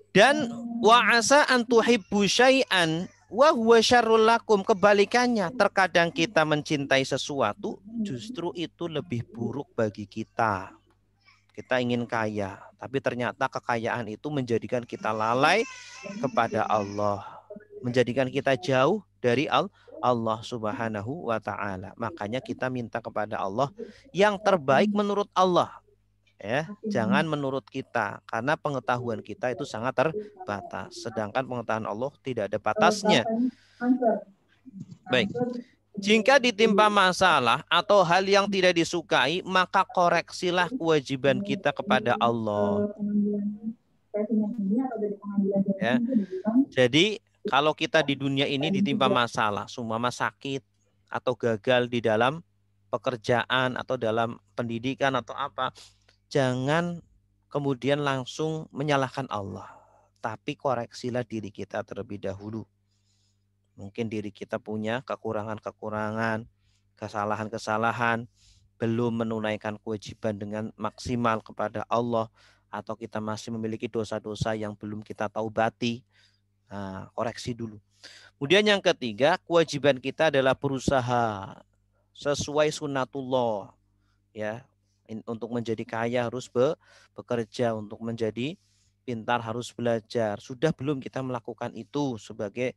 Dan wa asa an tuhibbu syai'an wa huwa syarrul lakum, kebalikannya, terkadang kita mencintai sesuatu justru itu lebih buruk bagi kita. Kita ingin kaya, tapi ternyata kekayaan itu menjadikan kita lalai kepada Allah, menjadikan kita jauh dari Allah Subhanahu wa taala. Makanya kita minta kepada Allah yang terbaik menurut Allah, ya, jangan menurut kita, karena pengetahuan kita itu sangat terbatas, sedangkan pengetahuan Allah tidak ada batasnya. Baik. Jika ditimpa masalah atau hal yang tidak disukai, maka koreksilah kewajiban kita kepada Allah. Ya. Jadi kalau kita di dunia ini ditimpa masalah, seumpama sakit atau gagal di dalam pekerjaan atau dalam pendidikan atau apa, jangan kemudian langsung menyalahkan Allah, tapi koreksilah diri kita terlebih dahulu. Mungkin diri kita punya kekurangan-kekurangan, kesalahan-kesalahan, belum menunaikan kewajiban dengan maksimal kepada Allah, atau kita masih memiliki dosa-dosa yang belum kita taubati. Nah, koreksi dulu. Kemudian yang ketiga, kewajiban kita adalah berusaha sesuai sunatullah, ya. Untuk menjadi kaya harus bekerja, untuk menjadi pintar harus belajar. Sudah belum kita melakukan itu sebagai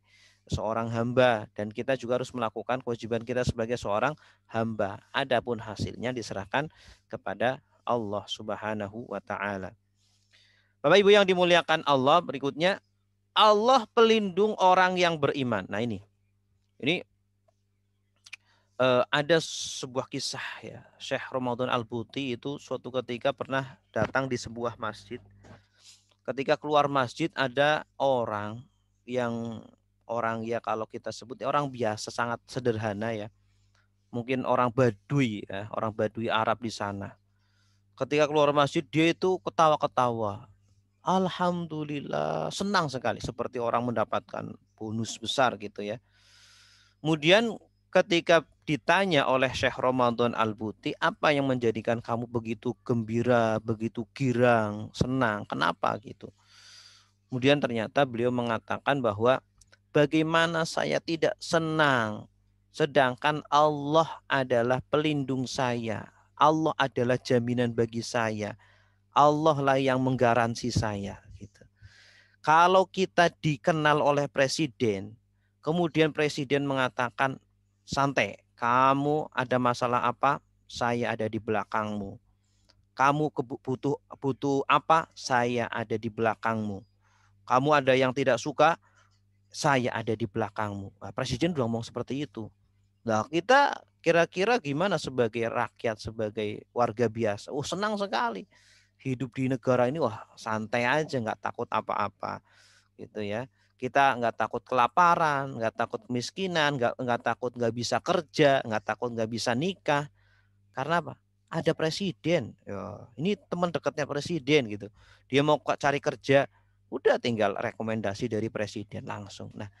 seorang hamba, dan kita juga harus melakukan kewajiban kita sebagai seorang hamba. Adapun hasilnya diserahkan kepada Allah Subhanahu wa taala. Bapak Ibu yang dimuliakan Allah, berikutnya Allah pelindung orang yang beriman. Nah, ini ada sebuah kisah, ya. Syekh Ramadan Al-Buti itu suatu ketika pernah datang di sebuah masjid. Ketika keluar masjid ada orang ya kalau kita sebut orang biasa, sangat sederhana, ya. Mungkin orang Baduy, ya, orang Baduy Arab di sana. Ketika keluar masjid dia itu ketawa-ketawa. Alhamdulillah, senang sekali seperti orang mendapatkan bonus besar gitu, ya. Kemudian ketika ditanya oleh Syekh Ramadan Al-Buti, apa yang menjadikan kamu begitu gembira, begitu girang, senang, kenapa gitu? Kemudian ternyata beliau mengatakan bahwa bagaimana saya tidak senang, sedangkan Allah adalah pelindung saya, Allah adalah jaminan bagi saya, Allah lah yang menggaransi saya, gitu. Kalau kita dikenal oleh presiden, kemudian presiden mengatakan, santai, kamu ada masalah apa, saya ada di belakangmu. Kamu butuh apa, saya ada di belakangmu. Kamu ada yang tidak suka, saya ada di belakangmu. Nah, presiden udah ngomong seperti itu. Nah, kita kira-kira gimana sebagai rakyat, sebagai warga biasa? Oh, senang sekali. Hidup di negara ini, wah, santai aja, nggak takut apa-apa, gitu, ya. Kita nggak takut kelaparan, nggak takut kemiskinan, nggak takut nggak bisa kerja, nggak takut nggak bisa nikah. Karena apa? Ada presiden. Ya, ini teman dekatnya presiden, gitu. Dia mau cari kerja, udah tinggal rekomendasi dari presiden langsung. Nah,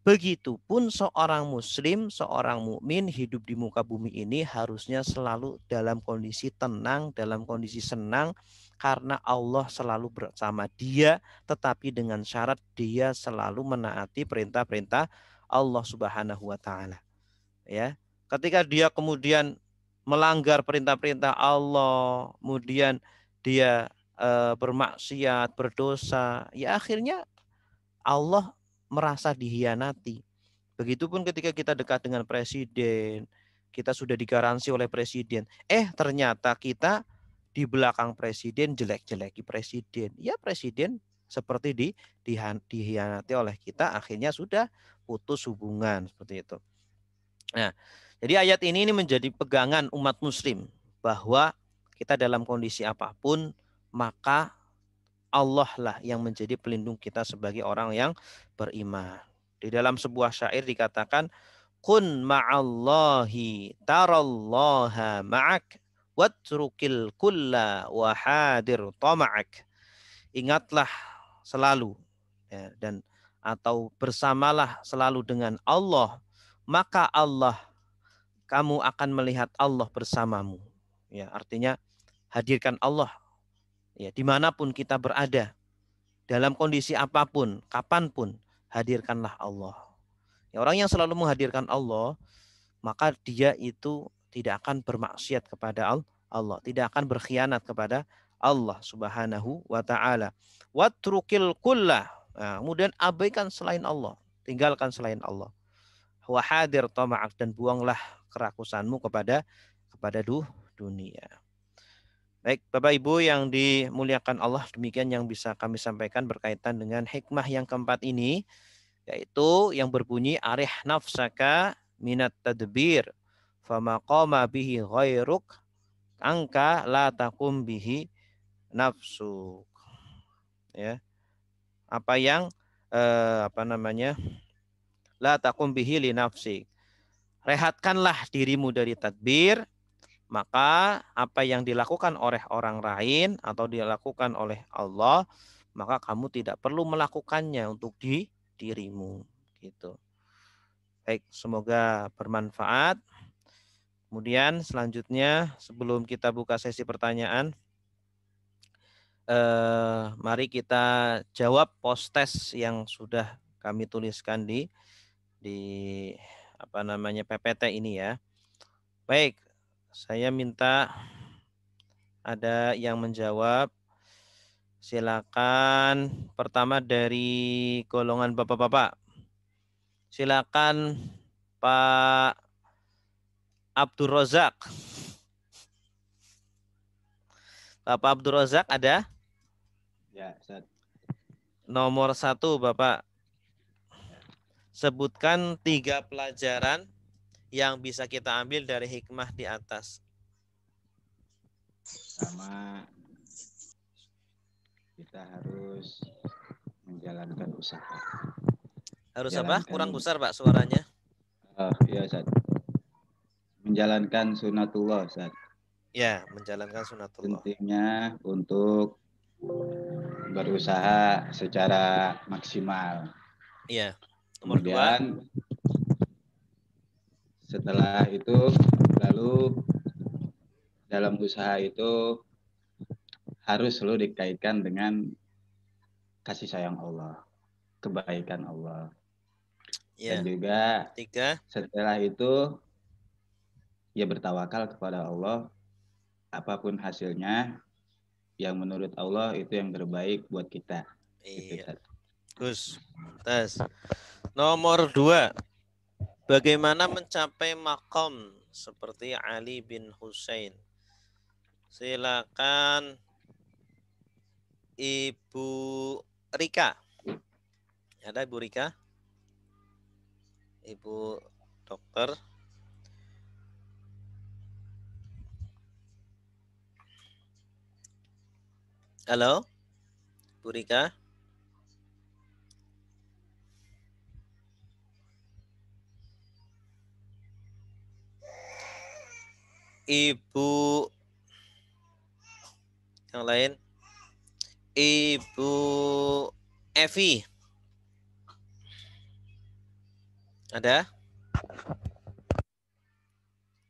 begitupun seorang muslim, seorang mukmin hidup di muka bumi ini harusnya selalu dalam kondisi tenang, dalam kondisi senang, karena Allah selalu bersama dia, tetapi dengan syarat dia selalu menaati perintah-perintah Allah Subhanahu wa taala, ya. Ketika dia kemudian melanggar perintah-perintah Allah, kemudian dia bermaksiat, berdosa, ya akhirnya Allah merasa dihianati. Begitupun ketika kita dekat dengan presiden, kita sudah digaransi oleh presiden. Ternyata kita di belakang presiden jelek-jeleki presiden. Ya, presiden seperti dihianati oleh kita, akhirnya sudah putus hubungan seperti itu. Nah, jadi ayat ini menjadi pegangan umat muslim bahwa kita dalam kondisi apapun, maka Allah lah yang menjadi pelindung kita sebagai orang yang beriman. Di dalam sebuah syair dikatakan, kun ma'allahi tarallaha ma'ak watrukil kulla wahadir tama'ak. Ingatlah selalu, ya, dan atau bersamalah selalu dengan Allah, maka kamu akan melihat Allah bersamamu. Ya, artinya hadirkan Allah ya dimanapun kita berada, dalam kondisi apapun, kapanpun, hadirkanlah Allah. Ya, orang yang selalu menghadirkan Allah, maka dia itu tidak akan bermaksiat kepada Allah, tidak akan berkhianat kepada Allah Subhanahu wa taala. Watrukil kullah. Nah, kemudian abaikan selain Allah, tinggalkan selain Allah. Wa hadir tama'ak, dan buanglah kerakusanmu kepada dunia. Baik, Bapak Ibu yang dimuliakan Allah, demikian yang bisa kami sampaikan berkaitan dengan hikmah yang keempat ini, yaitu yang berbunyi arih nafsaka minat tadbir fama qama bihi ghairuk angka la takum bihi nafsu. Ya, apa yang la takum bihi li nafsi. Rehatkanlah dirimu dari tadbir, maka apa yang dilakukan oleh orang lain atau dilakukan oleh Allah, maka kamu tidak perlu melakukannya untuk dirimu. Gitu. Baik, semoga bermanfaat. Kemudian selanjutnya sebelum kita buka sesi pertanyaan, mari kita jawab post-test yang sudah kami tuliskan di PPT ini ya. Baik, saya minta ada yang menjawab. Silakan pertama dari golongan bapak-bapak. Silakan Pak Abdul Razak. Bapak Abdul Razak ada? Ya, Ustaz. Nomor 1, Bapak. Sebutkan 3 pelajaran yang bisa kita ambil dari hikmah di atas. Pertama, kita harus menjalankan usaha. Harus apa? Kurang besar, Pak, suaranya. Iya, Ustaz. Menjalankan sunatullah, Ustaz. Ya, menjalankan sunatullah. Pentingnya untuk berusaha secara maksimal. Iya. Nomor Kemudian, 2, setelah itu lalu dalam usaha itu harus selalu dikaitkan dengan kasih sayang Allah, kebaikan Allah. Ya. Dan juga 3, setelah itu ya bertawakal kepada Allah, apapun hasilnya yang menurut Allah itu yang terbaik buat kita. Iya. Gus. Tes. Nomor 2. Bagaimana mencapai makom seperti Ali bin Husain? Silakan Ibu Rika. Ada Ibu Rika? Ibu dokter. Halo? Bu Rika? Ibu yang lain? Ibu Evi. Ada?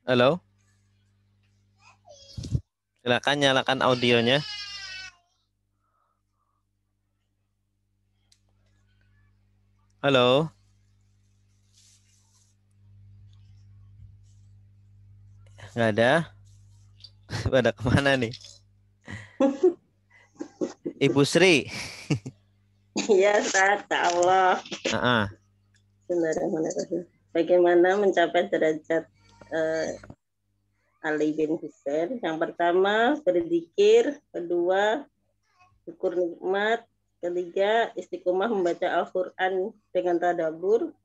Halo? Silakan nyalakan audionya. Halo? Nggak ada? Pada kemana nih? Ibu Sri. Iya, Ustaz, Allah. Bagaimana mencapai derajat Ali bin Husain? Yang pertama, berzikir. Kedua, syukur nikmat. Ketiga, istiqomah membaca Al-Quran dengan tadabbur.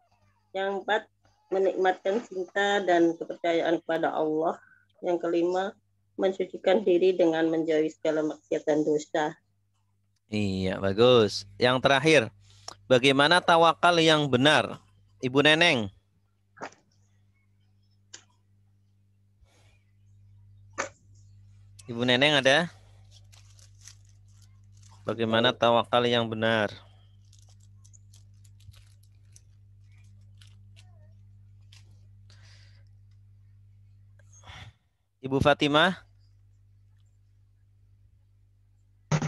Yang 4, menikmatkan cinta dan kepercayaan kepada Allah. Yang kelima, mensucikan diri dengan menjauhi segala maksiat dan dosa. Iya, bagus. Yang terakhir, bagaimana tawakal yang benar? Ibu Neneng. Ibu Neneng ada? Bagaimana tawakal yang benar? Ibu Fatimah.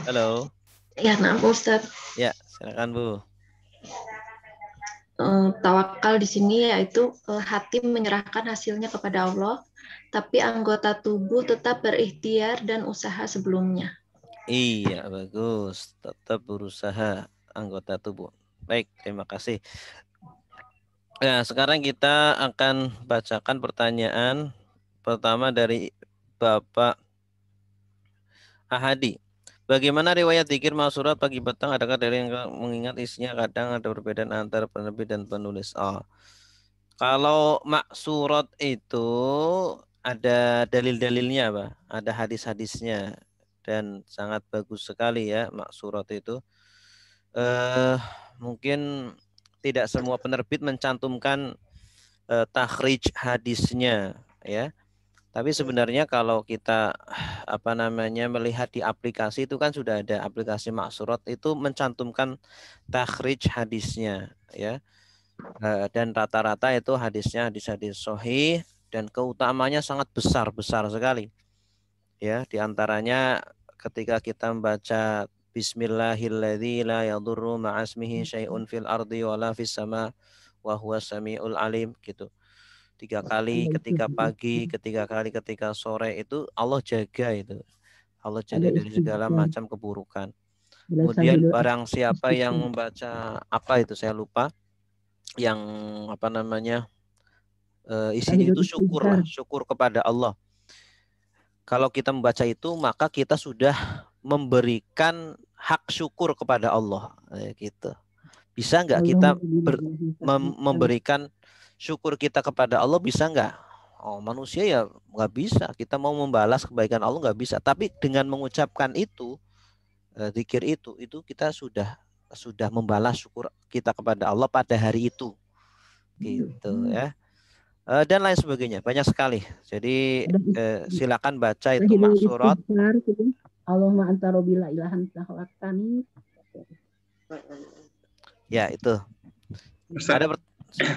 Halo. Ya, nah, Ustaz. Ya, silakan Bu. Tawakal di sini yaitu hati menyerahkan hasilnya kepada Allah, tapi anggota tubuh tetap berikhtiar dan usaha sebelumnya. Iya, bagus. Tetap berusaha anggota tubuh. Baik, terima kasih. Nah, sekarang kita akan bacakan pertanyaan pertama dari Bapak Ahadi. Bagaimana riwayat zikir ma'surat pagi petang? Adakah dari yang mengingat isinya kadang ada perbedaan antara penerbit dan penulis? Oh, kalau maksurat itu ada dalil-dalilnya, Pak. Ada hadis-hadisnya dan sangat bagus sekali ya maksurat itu. Mungkin tidak semua penerbit mencantumkan takhrij hadisnya ya. Tapi sebenarnya kalau kita melihat di aplikasi itu kan sudah ada aplikasi maksurat itu mencantumkan takhrij hadisnya ya. Dan rata-rata itu hadisnya hadis-hadis sahih dan keutamanya sangat besar sekali. Ya, diantaranya ketika kita membaca Bismillahilladzi la yadurru ma'asmihi syai'un fil ardi wala fis sama wa huwas samiul alim gitu. 3 kali ketika pagi, 3 kali ketika sore itu Allah jaga itu. Allah jaga dari segala macam keburukan. Kemudian barang siapa yang membaca apa itu saya lupa yang isinya itu syukur kepada Allah. Kalau kita membaca itu maka kita sudah memberikan hak syukur kepada Allah gitu. Bisa nggak kita memberikan syukur kita kepada Allah, bisa nggak? Oh, manusia ya nggak bisa. Kita mau membalas kebaikan Allah nggak bisa. Tapi dengan mengucapkan itu, zikir itu kita sudah membalas syukur kita kepada Allah pada hari itu, gitu ya. Dan lain sebagainya, banyak sekali. Jadi silakan baca itu maksurat. Allahumma anta rabbi la ilaha illa khalaqtani. Ya itu. Ada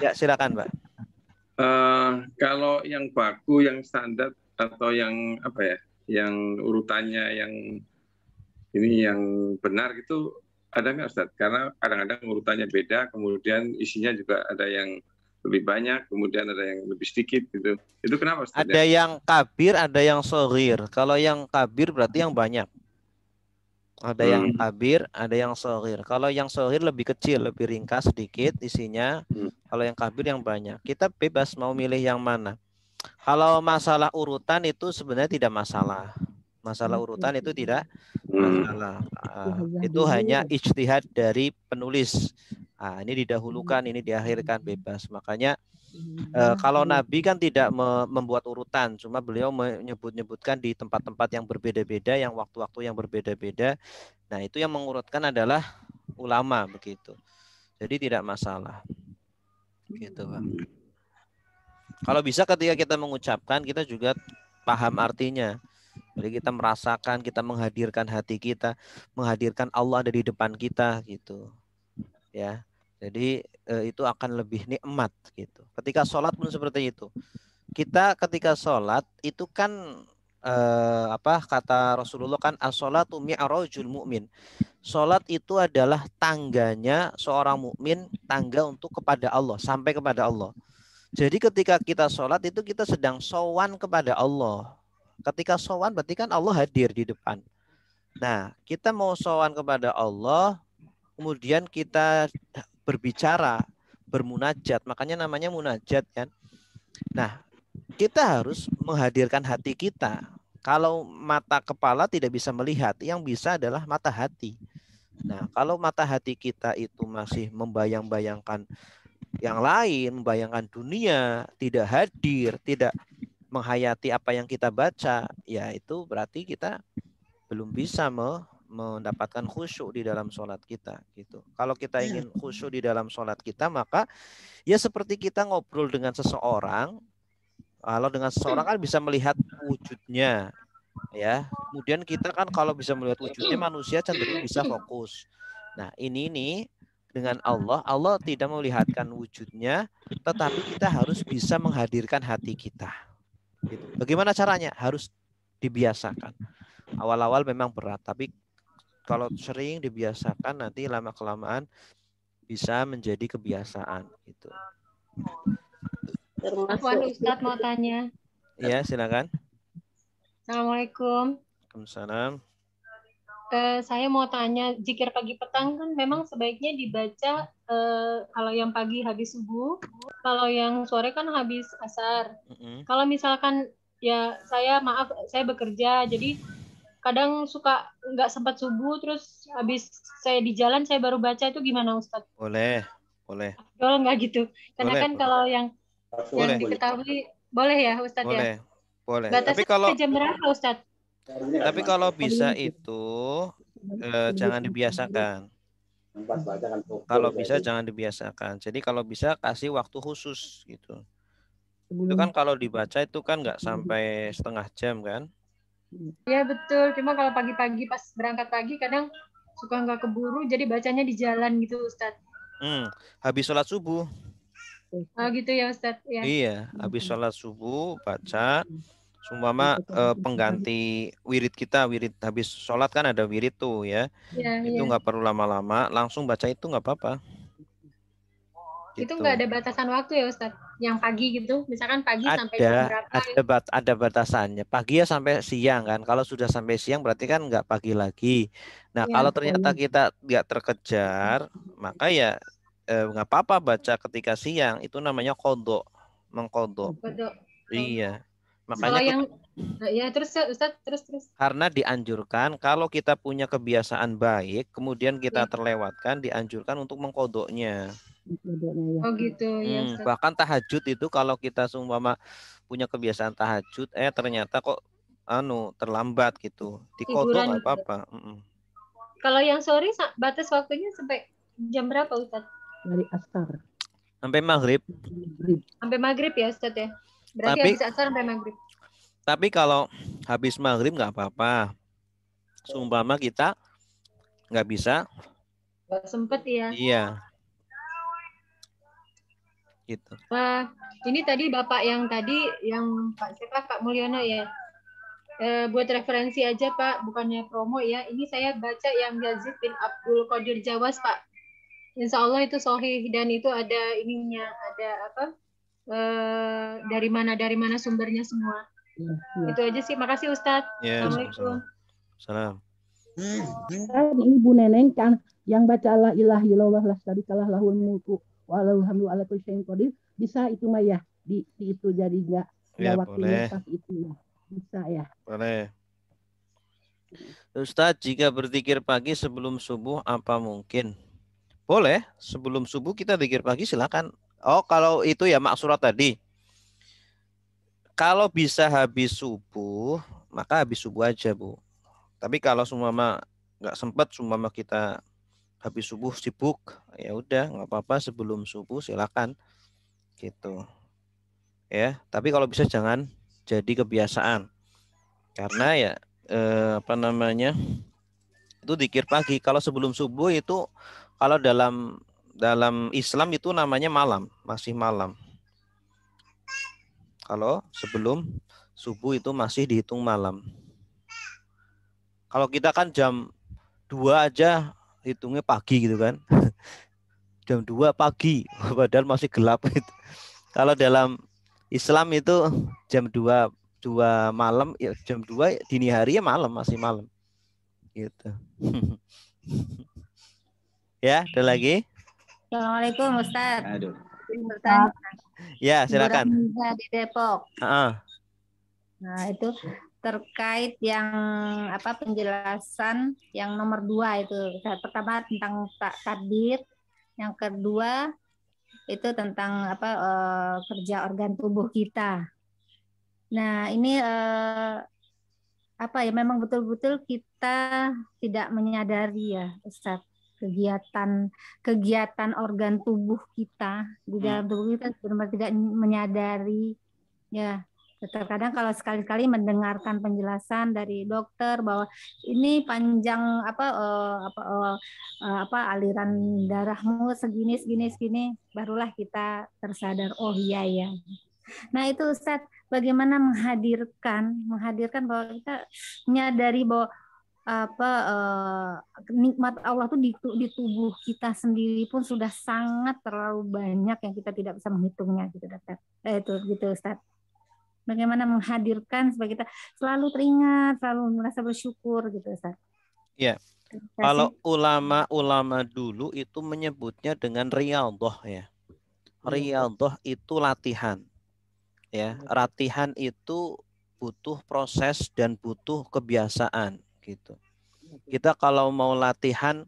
ya, silakan, Pak. Kalau yang baku, yang standar atau yang yang urutannya yang ini yang benar gitu ada nggak, Ustaz? Karena kadang-kadang urutannya beda, kemudian isinya juga ada yang lebih banyak, kemudian ada yang lebih sedikit gitu. Itu kenapa, Ustaz? Ada yang kabir, ada yang shaghir. Kalau yang kabir berarti yang banyak. Ada yang kabir, ada yang shaghir. Kalau yang shaghir lebih kecil, lebih ringkas sedikit isinya. Kalau yang kabir yang banyak. Kita bebas mau milih yang mana. Kalau masalah urutan itu sebenarnya tidak masalah. Masalah urutan itu tidak masalah. Itu hanya ijtihad dari penulis. Ini didahulukan, ini diakhirkan, bebas. Makanya kalau Nabi kan tidak membuat urutan, cuma beliau menyebutkan di tempat-tempat yang berbeda-beda, yang waktu-waktu yang berbeda-beda. Nah, itu yang mengurutkan adalah ulama begitu. Jadi tidak masalah. Gitu, Pak. Kalau bisa ketika kita mengucapkan, kita juga paham artinya. Jadi kita merasakan, kita menghadirkan hati kita, menghadirkan Allah ada di depan kita gitu. Ya. Jadi itu akan lebih nikmat gitu. Ketika sholat pun seperti itu. Kita ketika sholat itu kan kata Rasulullah kan as-sholatu mi'rajul mu'min. Sholat itu adalah tangganya seorang mukmin, tangga untuk kepada Allah, sampai kepada Allah. Jadi ketika kita sholat itu kita sedang sowan kepada Allah. Ketika sowan berarti kan Allah hadir di depan. Nah, kita mau sowan kepada Allah, kemudian kita berbicara, bermunajat, makanya namanya munajat kan. Nah, kita harus menghadirkan hati kita. Kalau mata kepala tidak bisa melihat, yang bisa adalah mata hati. Nah, kalau mata hati kita itu masih membayang-bayangkan yang lain, membayangkan dunia, tidak hadir, tidak menghayati apa yang kita baca, ya itu berarti kita belum bisa mendapatkan khusyuk di dalam sholat kita gitu. Kalau kita ingin khusyuk di dalam sholat kita, maka ya seperti kita ngobrol dengan seseorang. Kalau dengan seseorang kan bisa melihat wujudnya, ya. Kemudian kita kan kalau bisa melihat wujudnya, manusia cenderung bisa fokus. Nah ini nih dengan Allah tidak melihatkan wujudnya, tetapi kita harus bisa menghadirkan hati kita. Gitu. Bagaimana caranya? Harus dibiasakan. Awal-awal memang berat, tapi kalau sering dibiasakan nanti lama-kelamaan bisa menjadi kebiasaan. Gitu. Termasuk Ustadz mau tanya. Ya, silakan. Assalamualaikum. Waalaikumsalam. Saya mau tanya, zikir pagi petang kan memang sebaiknya dibaca kalau yang pagi habis subuh, kalau yang sore kan habis asar. Kalau misalkan ya saya bekerja, jadi kadang suka nggak sempat subuh, terus habis saya di jalan saya baru baca, itu gimana Ustadz? Boleh. Kalau nggak gitu, karena kan kalau yang diketahui boleh ya Ustadz ya? Boleh. Batasnya Tapi kalau jam berapa Ustadz? Tapi kalau bisa itu jangan dibiasakan. Kalau bisa jangan dibiasakan. Jadi kalau bisa kasih waktu khusus gitu. Itu kan kalau dibaca itu kan nggak sampai setengah jam kan? Iya betul. Cuma kalau pagi-pagi pas berangkat pagi kadang suka nggak keburu, jadi bacanya di jalan gitu Ustadz. Habis sholat subuh. Oh gitu ya Ustadz. Ya. Iya, habis sholat subuh baca. Sumpama pengganti wirid kita, wirid habis sholat kan ada wirid tuh ya. Itu nggak perlu lama-lama, langsung baca itu nggak apa-apa. Gitu. Itu nggak ada batasan waktu ya Ustadz? Yang pagi gitu, misalkan pagi sampai jam berapa? Ada batasannya. Pagi ya sampai siang kan. Kalau sudah sampai siang berarti kan nggak pagi lagi. Nah kalau ternyata kita nggak terkejar, maka ya nggak apa-apa baca ketika siang. Itu namanya kodok, mengkodok. Iya. Makanya kalau yang ya terus Ustadz terus. Karena dianjurkan kalau kita punya kebiasaan baik, kemudian kita terlewatkan, dianjurkan untuk mengkodoknya. Oh gitu ya Ustadz. Bahkan tahajud itu kalau kita seumpama punya kebiasaan tahajud, ternyata kok terlambat gitu, dikodok nggak apa-apa. Kalau yang sore batas waktunya sampai jam berapa Ustadz? Dari asar. Sampai maghrib. Sampai maghrib ya Ustadz ya. Berarti habis asar sampai maghrib. Tapi kalau habis maghrib nggak apa-apa. Seumpama kita nggak bisa. Nggak sempet ya. Iya. Gitu. Ini tadi Bapak yang Pak Mulyono ya. Buat referensi aja Pak, bukannya promo ya. Ini saya baca yang Yazid bin Abdul Qadir Jawas Pak. Insya Allah itu sahih dan itu ada ininya, ada apa? Dari mana sumbernya semua. Itu aja sih. Makasih Ustadz. Assalamualaikum. Salam. Ini Bu Neneng kan yang baca la ilaha illallah la syarikalah lahul mulku wa lahul hamdu ala kulli syai'in qadir, bisa itu mah ya di itu jadi enggak waktunya pas itu ya. Bisa ya. Boleh. Ustadz, jika berzikir pagi sebelum subuh apa mungkin? Boleh, sebelum subuh kita zikir pagi silakan. Oh, kalau itu ya maksurat tadi. Kalau bisa habis subuh, maka habis subuh aja, Bu. Tapi kalau seumpama nggak sempat, seumpama kita habis subuh sibuk, ya udah nggak apa-apa sebelum subuh silakan. Gitu. Ya, tapi kalau bisa jangan jadi kebiasaan. Karena ya itu zikir pagi. Kalau sebelum subuh itu kalau dalam Islam itu namanya malam, masih malam. Kalau sebelum subuh itu masih dihitung malam. Kalau kita kan jam 2 aja hitungnya pagi gitu kan. Jam 2 pagi, padahal masih gelap gitu. Kalau dalam Islam itu jam 2 malam, ya jam 2 dini hari ya malam, masih malam. Gitu. Ya, ada lagi? Assalamualaikum Ustaz. Aduh. Ya, silakan. Di Depok. Nah, itu terkait yang penjelasan yang nomor 2 itu. Pertama tentang takdir, yang kedua itu tentang kerja organ tubuh kita. Nah, ini memang betul-betul kita tidak menyadari ya, Ustaz, kegiatan organ tubuh kita di dalam tubuh kita benar-benar tidak menyadari ya. Terkadang kalau sekali-kali mendengarkan penjelasan dari dokter bahwa ini panjang aliran darahmu segini barulah kita tersadar, oh iya ya. Nah itu Ustaz, bagaimana menghadirkan bahwa kita menyadari bahwa nikmat Allah tuh di tubuh kita sendiri pun sudah sangat terlalu banyak yang kita tidak bisa menghitungnya gitu Ustaz. Itu gitu Ustaz. Bagaimana menghadirkan supaya kita selalu teringat, selalu merasa bersyukur gitu Ustaz. Ya. Kalau ulama-ulama dulu itu menyebutnya dengan riyadhah ya. Riyadhah itu latihan. Ya, latihan itu butuh proses dan butuh kebiasaan gitu. Kita kalau mau latihan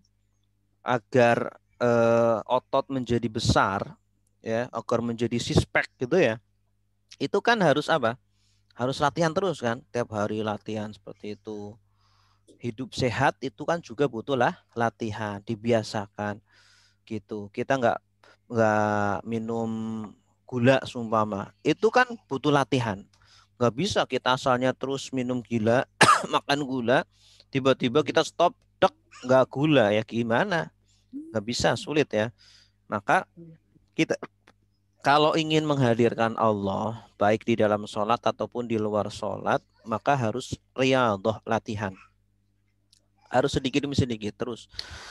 agar otot menjadi besar ya, agar menjadi six-pack gitu ya. Itu kan harus apa? Harus latihan terus kan, tiap hari latihan seperti itu. Hidup sehat itu kan juga butuhlah latihan, dibiasakan gitu. Kita nggak minum gula sumpama, itu kan butuh latihan. Nggak bisa kita asalnya terus minum gula, makan gula, tiba-tiba kita stop, dek, nggak gula ya gimana? Nggak bisa, sulit ya. Maka kita kalau ingin menghadirkan Allah, baik di dalam sholat ataupun di luar sholat, maka harus riyadhah, latihan. Harus sedikit demi sedikit terus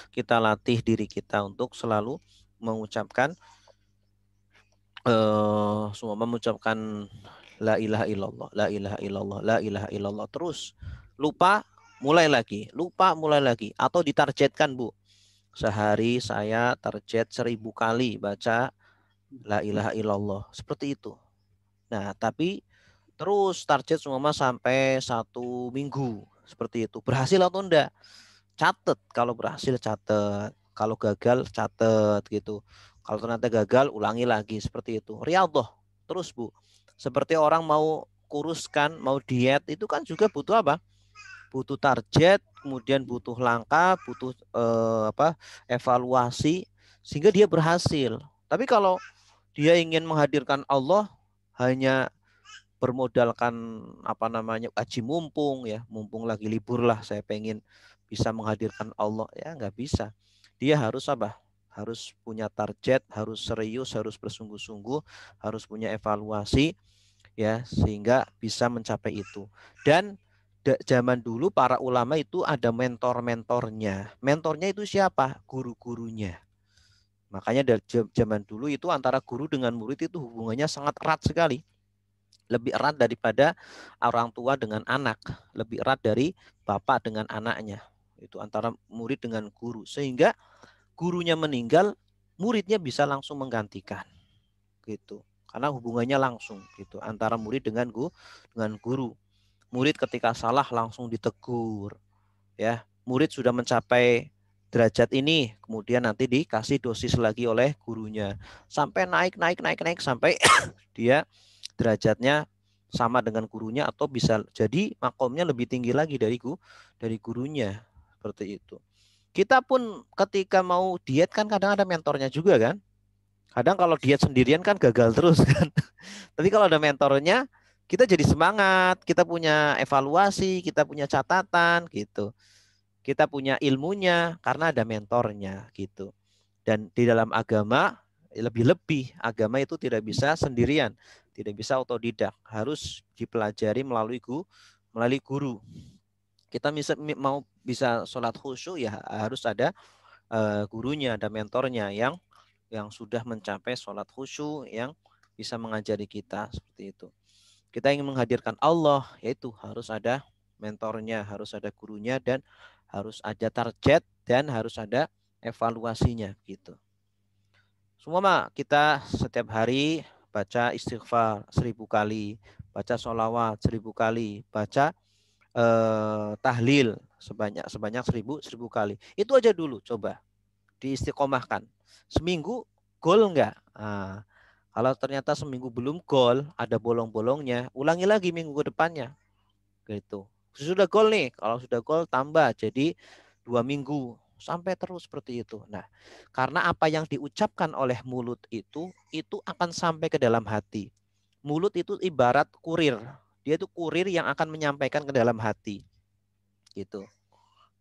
kita latih diri kita untuk selalu mengucapkan mengucapkan la ilaha illallah, la ilaha illallah, la ilaha illallah. Terus lupa mulai lagi, atau ditargetkan Bu. Sehari saya target 1000 kali baca la ilaha illallah, seperti itu. Nah, tapi terus target semua sampai 1 minggu, seperti itu. Berhasil atau enggak? Catat, kalau berhasil catat, kalau gagal catat gitu. Kalau ternyata gagal, ulangi lagi, seperti itu. Riyadhah terus Bu. Seperti orang mau kuruskan, mau diet, itu kan juga butuh apa? Butuh target, kemudian butuh langkah, butuh evaluasi sehingga dia berhasil. Tapi kalau dia ingin menghadirkan Allah hanya bermodalkan aji mumpung ya, mumpung lagi libur lah, saya pengen bisa menghadirkan Allah, ya nggak bisa. Dia harus apa? Harus punya target, harus serius, harus bersungguh-sungguh, harus punya evaluasi ya, sehingga bisa mencapai itu. Dan zaman dulu para ulama itu ada mentor-mentornya. Mentornya itu siapa? Guru-gurunya. Makanya dari zaman dulu itu antara guru dengan murid itu hubungannya sangat erat sekali. Lebih erat daripada orang tua dengan anak, lebih erat dari bapak dengan anaknya. Itu antara murid dengan guru. Sehingga gurunya meninggal, muridnya bisa langsung menggantikan. Gitu. Karena hubungannya langsung gitu antara murid dengan guru. Murid ketika salah langsung ditegur. Ya, murid sudah mencapai derajat ini, kemudian nanti dikasih dosis lagi oleh gurunya sampai naik sampai dia derajatnya sama dengan gurunya atau bisa jadi makomnya lebih tinggi lagi dari gurunya, seperti itu. Kita pun ketika mau diet kan kadang ada mentornya juga kan. Kadang kalau diet sendirian kan gagal terus kan. Tapi kalau ada mentornya kita jadi semangat, kita punya evaluasi, kita punya catatan gitu. Kita punya ilmunya karena ada mentornya gitu. Dan di dalam agama lebih-lebih agama itu tidak bisa sendirian, tidak bisa otodidak, harus dipelajari melalui guru. Kita mau bisa sholat khusyuk ya harus ada gurunya, ada mentornya yang sudah mencapai sholat khusyuk, yang bisa mengajari kita seperti itu. Kita ingin menghadirkan Allah, yaitu harus ada mentornya, harus ada gurunya, dan harus ada target, dan harus ada evaluasinya gitu. Semua kita setiap hari baca istighfar 1000 kali, baca sholawat 1000 kali, baca tahlil sebanyak 1000 kali. Itu aja dulu, coba diistiqomahkan. Seminggu goal enggak? Nah, kalau ternyata seminggu belum goal, ada bolong-bolongnya, ulangi lagi minggu ke depannya. Gitu. Sudah goal nih, kalau sudah goal tambah jadi 2 minggu sampai terus seperti itu. Nah, karena apa yang diucapkan oleh mulut itu akan sampai ke dalam hati. Mulut itu ibarat kurir. Dia itu kurir yang akan menyampaikan ke dalam hati. Gitu.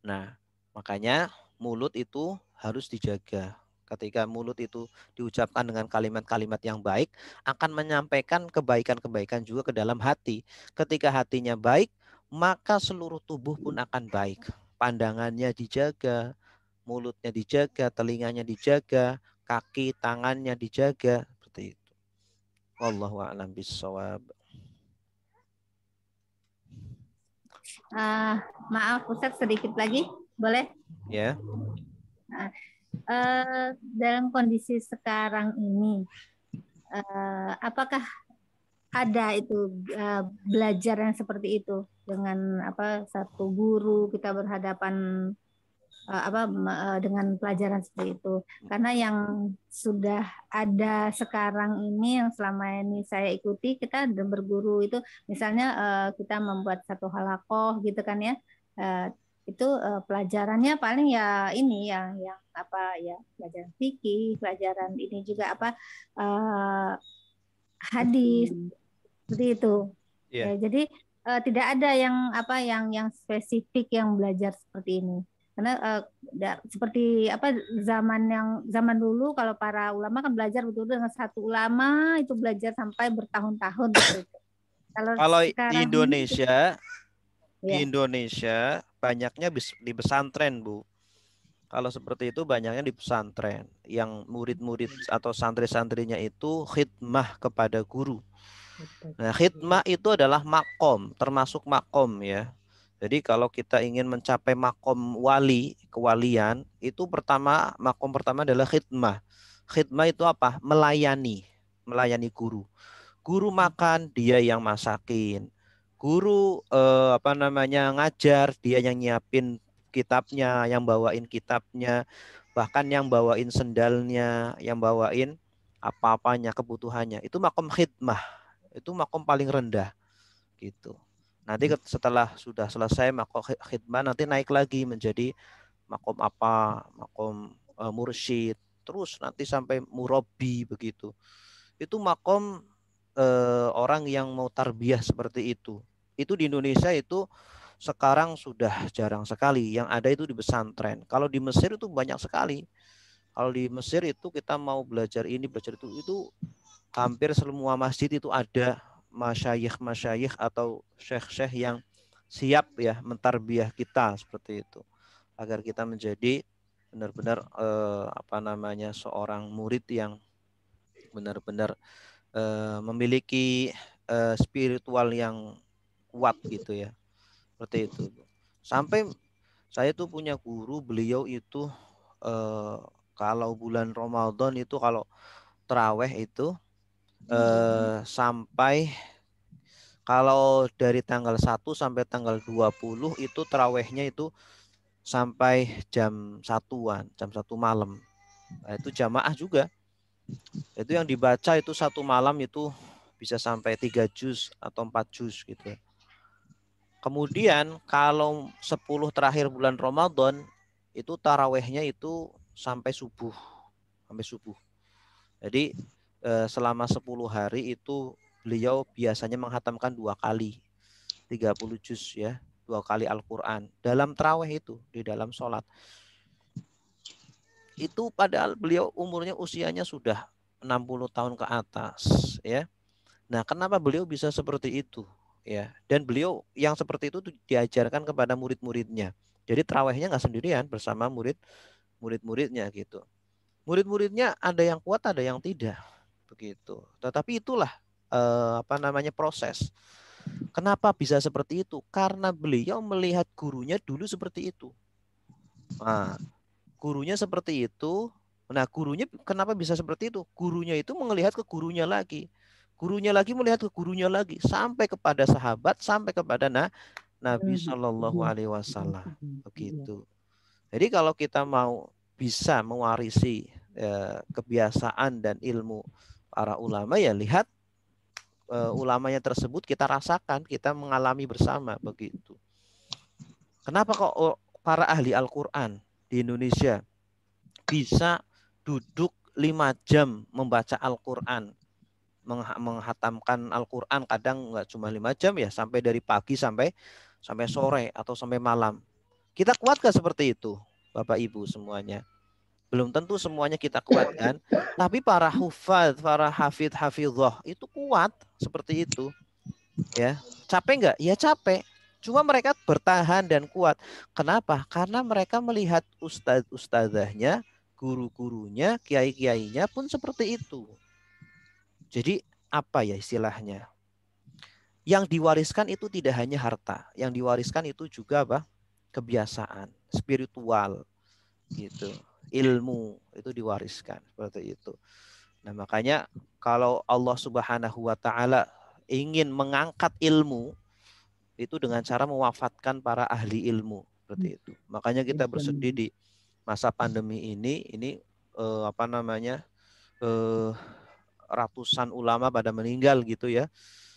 Nah, makanya mulut itu harus dijaga. Ketika mulut itu diucapkan dengan kalimat-kalimat yang baik, akan menyampaikan kebaikan-kebaikan juga ke dalam hati. Ketika hatinya baik, maka seluruh tubuh pun akan baik. Pandangannya dijaga, mulutnya dijaga, telinganya dijaga, kaki, tangannya dijaga, seperti itu. Wallahu a'lam bishawab. Maaf Ustaz, sedikit lagi, boleh? Ya. Nah, dalam kondisi sekarang ini, apakah ada itu belajar yang seperti itu dengan satu guru kita berhadapan dengan pelajaran seperti itu? Karena yang sudah ada sekarang ini, yang selama ini saya ikuti, kita berguru itu misalnya kita membuat satu halakoh gitu kan ya, itu pelajarannya paling ya ini yang pelajaran fikih, pelajaran ini juga hadis seperti itu. Yeah. Ya, jadi tidak ada yang spesifik yang belajar seperti ini. Karena seperti zaman dulu, kalau para ulama kan belajar betul-betul dengan satu ulama itu belajar sampai bertahun-tahun gitu. Kalau di Indonesia di Indonesia banyaknya di pesantren, Bu. Kalau seperti itu banyaknya di pesantren, yang murid-murid atau santri-santrinya itu khidmah kepada guru. Nah, khidmah itu adalah makom, termasuk makom ya. Jadi kalau kita ingin mencapai makom kewalian, itu makom pertama adalah khidmah. Khidmah itu apa? Melayani guru. Guru makan, dia yang masakin. Guru ngajar, dia yang nyiapin kitabnya, yang bawain kitabnya, bahkan yang bawain sendalnya, yang bawain apa-apanya, kebutuhannya. Itu makom khidmah. Itu makom paling rendah gitu. Nanti setelah sudah selesai makom khidmah, nanti naik lagi menjadi makom mursyid, terus nanti sampai murabbi begitu. Itu makom orang yang mau tarbiyah seperti itu. Itu di Indonesia itu sekarang sudah jarang sekali. Yang ada itu di pesantren. Kalau di Mesir itu banyak sekali. Kalau di Mesir itu kita mau belajar ini, belajar itu hampir semua masjid itu ada masyayikh atau syekh-syekh yang siap ya mentarbiyah kita seperti itu, agar kita menjadi benar-benar seorang murid yang benar-benar memiliki spiritual yang kuat gitu ya, seperti itu. Sampai saya tuh punya guru, beliau itu kalau bulan Ramadan itu kalau taraweh itu sampai kalau dari tanggal 1 sampai tanggal 20 itu tarawehnya itu sampai jam 1-an, jam 1 malam. Nah, itu jamaah juga. Itu yang dibaca itu satu malam itu bisa sampai 3 juz atau 4 juz gitu. Kemudian kalau 10 terakhir bulan Ramadan itu tarawehnya itu sampai subuh. Jadi selama 10 hari itu beliau biasanya menghatamkan 2 kali 30 juz ya, 2 kali Al-Quran dalam tarawih itu, di dalam sholat. Itu padahal beliau umurnya usianya sudah 60 tahun ke atas ya. Nah, kenapa beliau bisa seperti itu ya? Dan beliau yang seperti itu diajarkan kepada murid-muridnya. Jadi tarawihnya nggak sendirian, bersama murid-muridnya gitu. Murid-muridnya ada yang kuat, ada yang tidak begitu. Tetapi itulah proses. Kenapa bisa seperti itu? Karena beliau melihat gurunya dulu seperti itu. Nah, gurunya seperti itu. Nah, gurunya kenapa bisa seperti itu? Gurunya itu melihat ke gurunya lagi. Gurunya lagi melihat ke gurunya lagi. Sampai kepada sahabat, sampai kepada Nabi Shallallahu Alaihi Wasallam. Begitu. Jadi kalau kita mau bisa mewarisi kebiasaan dan ilmu para ulama, ya lihat ulamanya tersebut, kita rasakan, kita mengalami bersama begitu. Kenapa kok para ahli Al-Quran di Indonesia bisa duduk 5 jam membaca Al-Quran, menghatamkan Al-Quran, kadang nggak cuma 5 jam ya, sampai dari pagi sampai sore atau sampai malam. Kita kuat gak seperti itu, Bapak Ibu semuanya? Belum tentu semuanya kita kuatkan, tapi para hufaz, para hafidh-hafidhah itu kuat seperti itu. Ya, capek nggak? Ya capek. Cuma mereka bertahan dan kuat. Kenapa? Karena mereka melihat ustadz-ustadzahnya, guru-gurunya, kiai-kiainya pun seperti itu. Jadi apa ya istilahnya? Yang diwariskan itu tidak hanya harta, yang diwariskan itu juga apa? Kebiasaan, spiritual, gitu. Ilmu itu diwariskan seperti itu. Nah, makanya kalau Allah Subhanahu wa taala ingin mengangkat ilmu itu dengan cara mewafatkan para ahli ilmu seperti itu. Makanya kita bersedih di masa pandemi ini ratusan ulama pada meninggal gitu ya.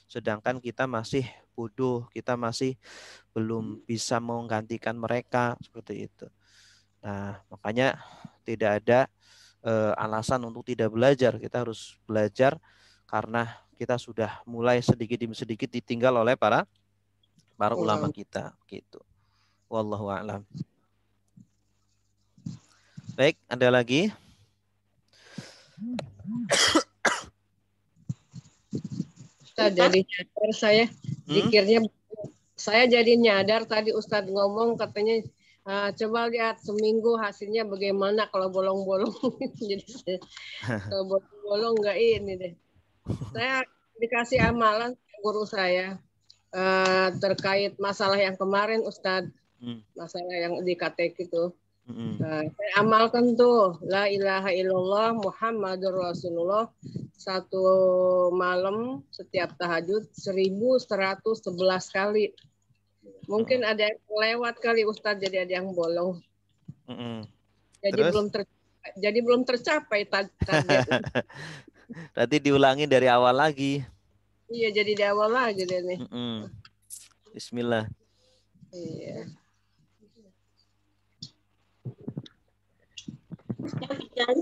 Sedangkan kita masih bodoh, kita masih belum bisa menggantikan mereka seperti itu. Nah, makanya tidak ada alasan untuk tidak belajar. Kita harus belajar karena kita sudah mulai sedikit demi sedikit ditinggal oleh para ulama kita gitu. Wallahu a'lam. Baik, ada lagi? Jadi nyadar saya zikirnya, saya jadi nyadar tadi Ustadz ngomong katanya coba lihat seminggu hasilnya bagaimana kalau bolong-bolong. Jadi kalau bolong-bolong nggak ini deh. Saya dikasih amalan guru saya terkait masalah yang kemarin Ustadz, masalah yang di KTK itu. Saya amalkan tuh la ilaha illallah Muhammadur Rasulullah satu malam setiap tahajud 1111 kali. Mungkin ada yang lewat kali Ustadz, jadi ada yang bolong. Jadi belum tercapai target. Berarti diulangi dari awal lagi. Iya, jadi di awal lagi deh nih. Bismillah. Iya.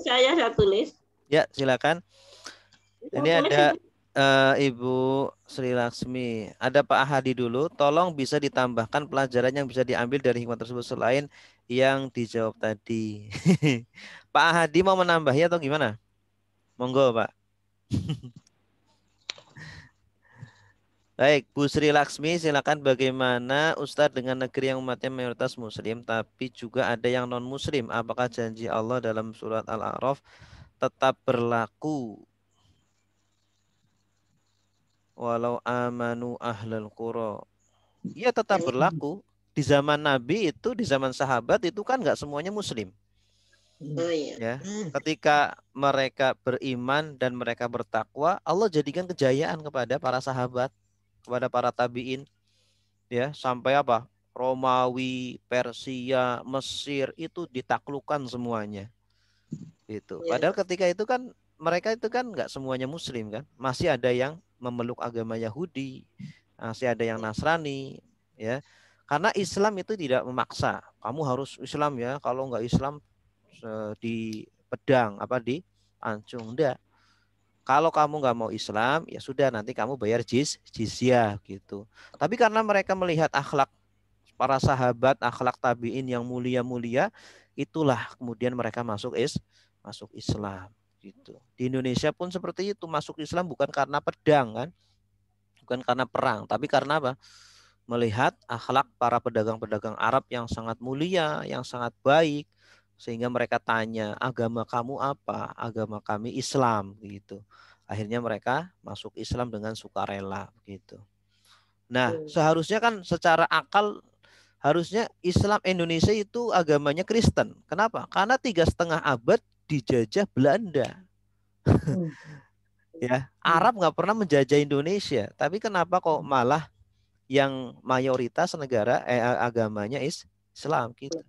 Saya tulis. Ya, silakan. Ini ada Ibu Sri Laksmi. Ada Pak Ahadi dulu. Tolong bisa ditambahkan pelajaran yang bisa diambil dari hikmah tersebut selain yang dijawab tadi. Pak Ahadi mau menambahnya atau gimana? Monggo, Pak. Baik, Bu Sri Laksmi, silakan. Bagaimana Ustadz dengan negeri yang umatnya mayoritas muslim tapi juga ada yang non muslim? Apakah janji Allah dalam surat Al-A'raf tetap berlaku? Walau amanu ahlul qura. Iya, tetap berlaku. Di zaman Nabi itu, di zaman sahabat itu kan nggak semuanya muslim. Ya, ketika mereka beriman dan mereka bertakwa, Allah jadikan kejayaan kepada para sahabat, kepada para tabiin, ya, sampai apa? Romawi, Persia, Mesir itu ditaklukkan semuanya. Itu. Padahal ketika itu kan mereka itu kan nggak semuanya muslim kan, masih ada yang memeluk agama Yahudi, masih ada yang Nasrani, ya. Karena Islam itu tidak memaksa, kamu harus Islam ya, kalau nggak Islam di pedang di pancung, enggak. Kalau kamu nggak mau Islam, ya sudah nanti kamu bayar jizyah gitu. Tapi karena mereka melihat akhlak para sahabat, akhlak tabiin yang mulia-mulia, itulah kemudian mereka masuk Islam gitu. Di Indonesia pun seperti itu, masuk Islam bukan karena pedang kan, bukan karena perang, tapi karena apa? Melihat akhlak para pedagang-pedagang Arab yang sangat mulia, yang sangat baik, sehingga mereka tanya, agama kamu apa? Agama kami Islam gitu. Akhirnya mereka masuk Islam dengan sukarela gitu. Nah, seharusnya kan secara akal harusnya Islam Indonesia itu agamanya Kristen. Kenapa? Karena 3,5 abad dijajah Belanda. Ya, Arab nggak pernah menjajah Indonesia. Tapi kenapa kok malah yang mayoritas negara agamanya Islam gitu.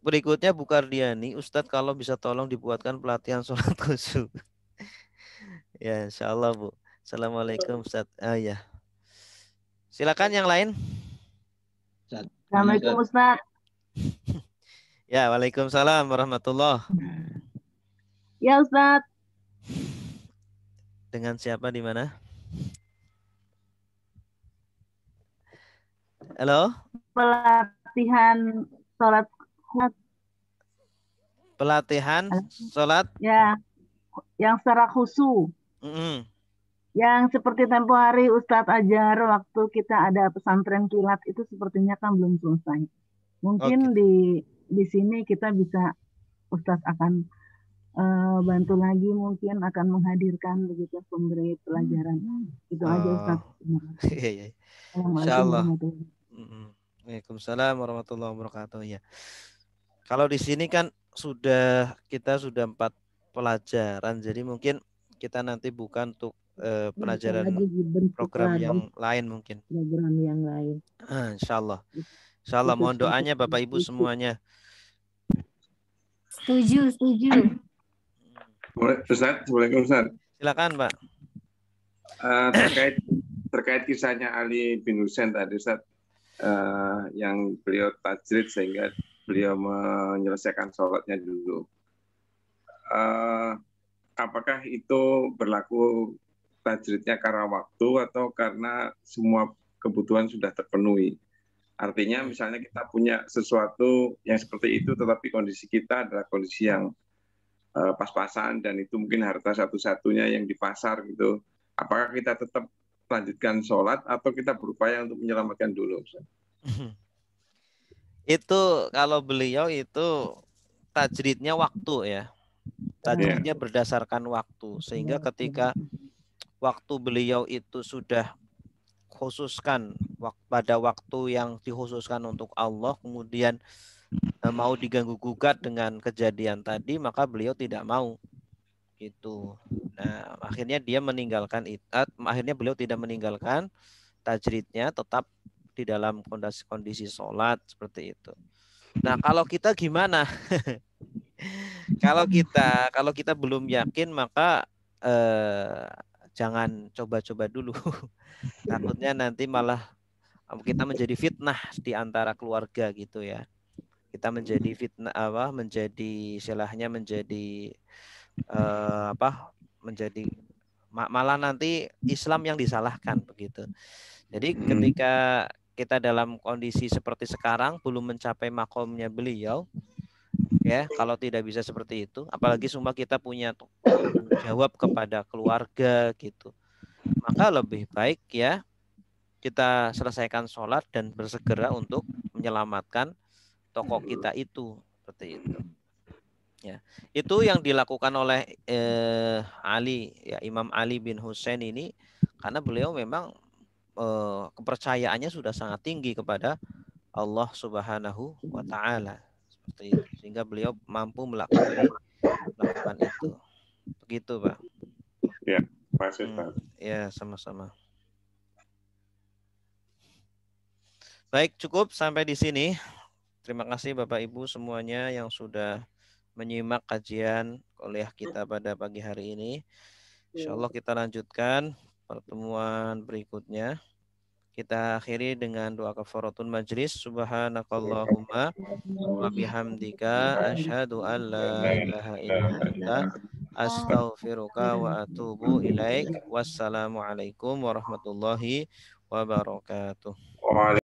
Berikutnya Bu Kardiani, Ustadz kalau bisa tolong dibuatkan pelatihan sholat khusyuk. Ya, insya Allah Bu. Assalamualaikum Ustadz. Ya. Silakan yang lain. Assalamualaikum Ustadz. Ya, waalaikumsalam warahmatullah. Ya Ustadz. Dengan siapa di mana? Halo. Pelatihan sholat Pelatihan sholat Ya, yang secara khusyuk. Yang seperti tempo hari Ustadz ajar waktu kita ada pesantren kilat itu sepertinya kan belum selesai. Mungkin di sini kita bisa Ustadz akan bantu lagi, mungkin akan menghadirkan begitu pemberi pelajaran. Itu aja Ustadz. Insyaallah. Waalaikumsalam warahmatullahi wabarakatuh. Ya. Kalau di sini kan kita sudah 4 pelajaran, jadi mungkin kita nanti bukan untuk pelajaran program yang lain mungkin. Program yang lain. Insyaallah. Insyaallah mohon doanya Bapak Ibu semuanya. Setuju. Ustaz, boleh Ustaz? Silakan, Pak. Terkait kisahnya Ali bin Husain tadi Ustaz, yang beliau tajrid sehingga beliau menyelesaikan sholatnya dulu. Apakah itu berlaku tajridnya karena waktu atau karena semua kebutuhan sudah terpenuhi? Artinya misalnya kita punya sesuatu yang seperti itu tetapi kondisi kita adalah kondisi yang pas-pasan dan itu mungkin harta satu-satunya yang di pasar gitu. Apakah kita tetap lanjutkan sholat atau kita berupaya untuk menyelamatkan dulu? Itu kalau beliau itu tajridnya waktu ya. Tajridnya berdasarkan waktu. Sehingga ketika waktu beliau itu sudah khususkan pada waktu yang dikhususkan untuk Allah, kemudian mau diganggu gugat dengan kejadian tadi, maka beliau tidak mau gitu. Nah, akhirnya dia meninggalkan akhirnya beliau tidak meninggalkan tajridnya, tetap di dalam kondisi sholat seperti itu. Nah, kalau kita gimana? Kalau kita belum yakin, maka jangan coba-coba dulu. Takutnya nanti malah kita menjadi fitnah di antara keluarga gitu ya. Kita menjadi fitnah menjadi istilahnya menjadi menjadi malah nanti Islam yang disalahkan begitu. Jadi ketika kita dalam kondisi seperti sekarang belum mencapai makomnya beliau, ya kalau tidak bisa seperti itu, apalagi semua kita punya tanggung jawab kepada keluarga gitu, maka lebih baik ya kita selesaikan sholat dan bersegera untuk menyelamatkan tokoh kita itu, seperti itu. Ya, itu yang dilakukan oleh Ali, ya Imam Ali bin Husain ini, karena beliau memang kepercayaannya sudah sangat tinggi kepada Allah Subhanahu wa Ta'ala, seperti itu, sehingga beliau mampu melakukan itu. Begitu, Pak. Ya, makasih Pak. Ya, sama-sama. Baik, cukup sampai di sini. Terima kasih Bapak Ibu semuanya yang sudah menyimak kajian kuliah kita pada pagi hari ini. Insyaallah kita lanjutkan pertemuan berikutnya. Kita akhiri dengan doa kafaratul majlis. Subhanakallahumma wa bihamdika asyhadu an la ilaha illa anta astaghfiruka wa atubu ilaik. Wassalamualaikum warahmatullahi wabarakatuh.